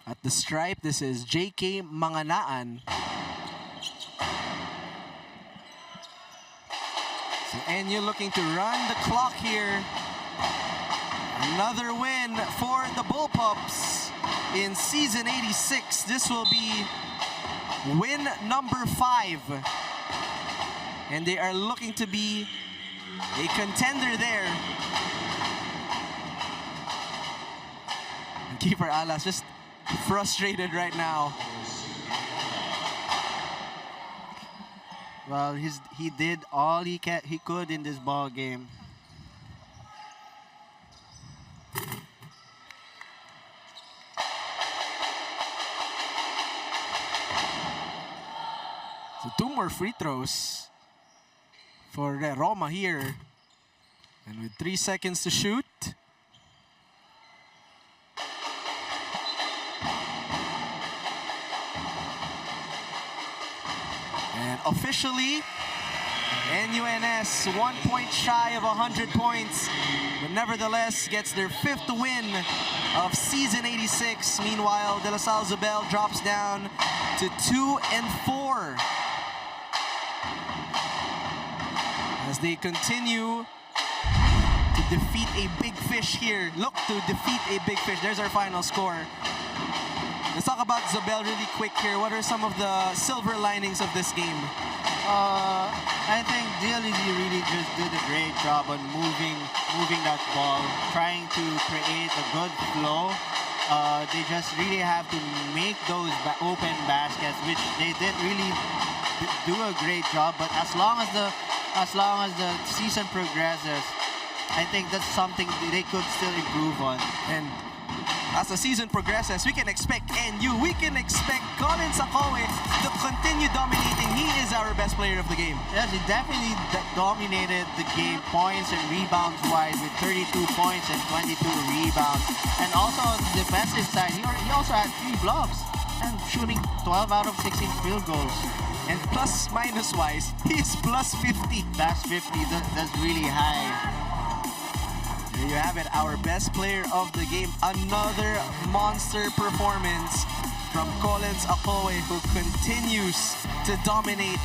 At the stripe, this is JK Manganaan. So NU looking to run the clock here. Another win for the Bullpups in season 86. This will be win number 5. And they are looking to be a contender there. And keeper Alas just frustrated right now. Well, he did all he could in this ball game. So 2 more free throws for Roma here. And with 3 seconds to shoot. And officially, NUNS 1 point shy of 100 points, but nevertheless gets their 5th win of season 86. Meanwhile, De La Salle Zobel drops down to 2-4 as they continue to defeat a big fish here. Look to defeat a big fish. There's our final score. Let's talk about Zobel really quick here. What are some of the silver linings of this game? I think DLS-Z really just did a great job on moving that ball, trying to create a good flow. They just really have to make those open baskets, which they did really do a great job. But as long as the season progresses, I think that's something they could still improve on. And as the season progresses, we can expect NU, we can expect 𝔍𝔞𝔪� to continue dominating. He is our best player of the game. Yes, he definitely dominated the game points and rebounds wise with 32 points and 22 rebounds. And also on the defensive side, he also had 3 blocks and shooting 12 out of 16 field goals. And plus-minus wise, he's plus 50. That's 50, that's really high. There you have it, our best player of the game. Another monster performance from 𝔍𝔞𝔪�, who continues to dominate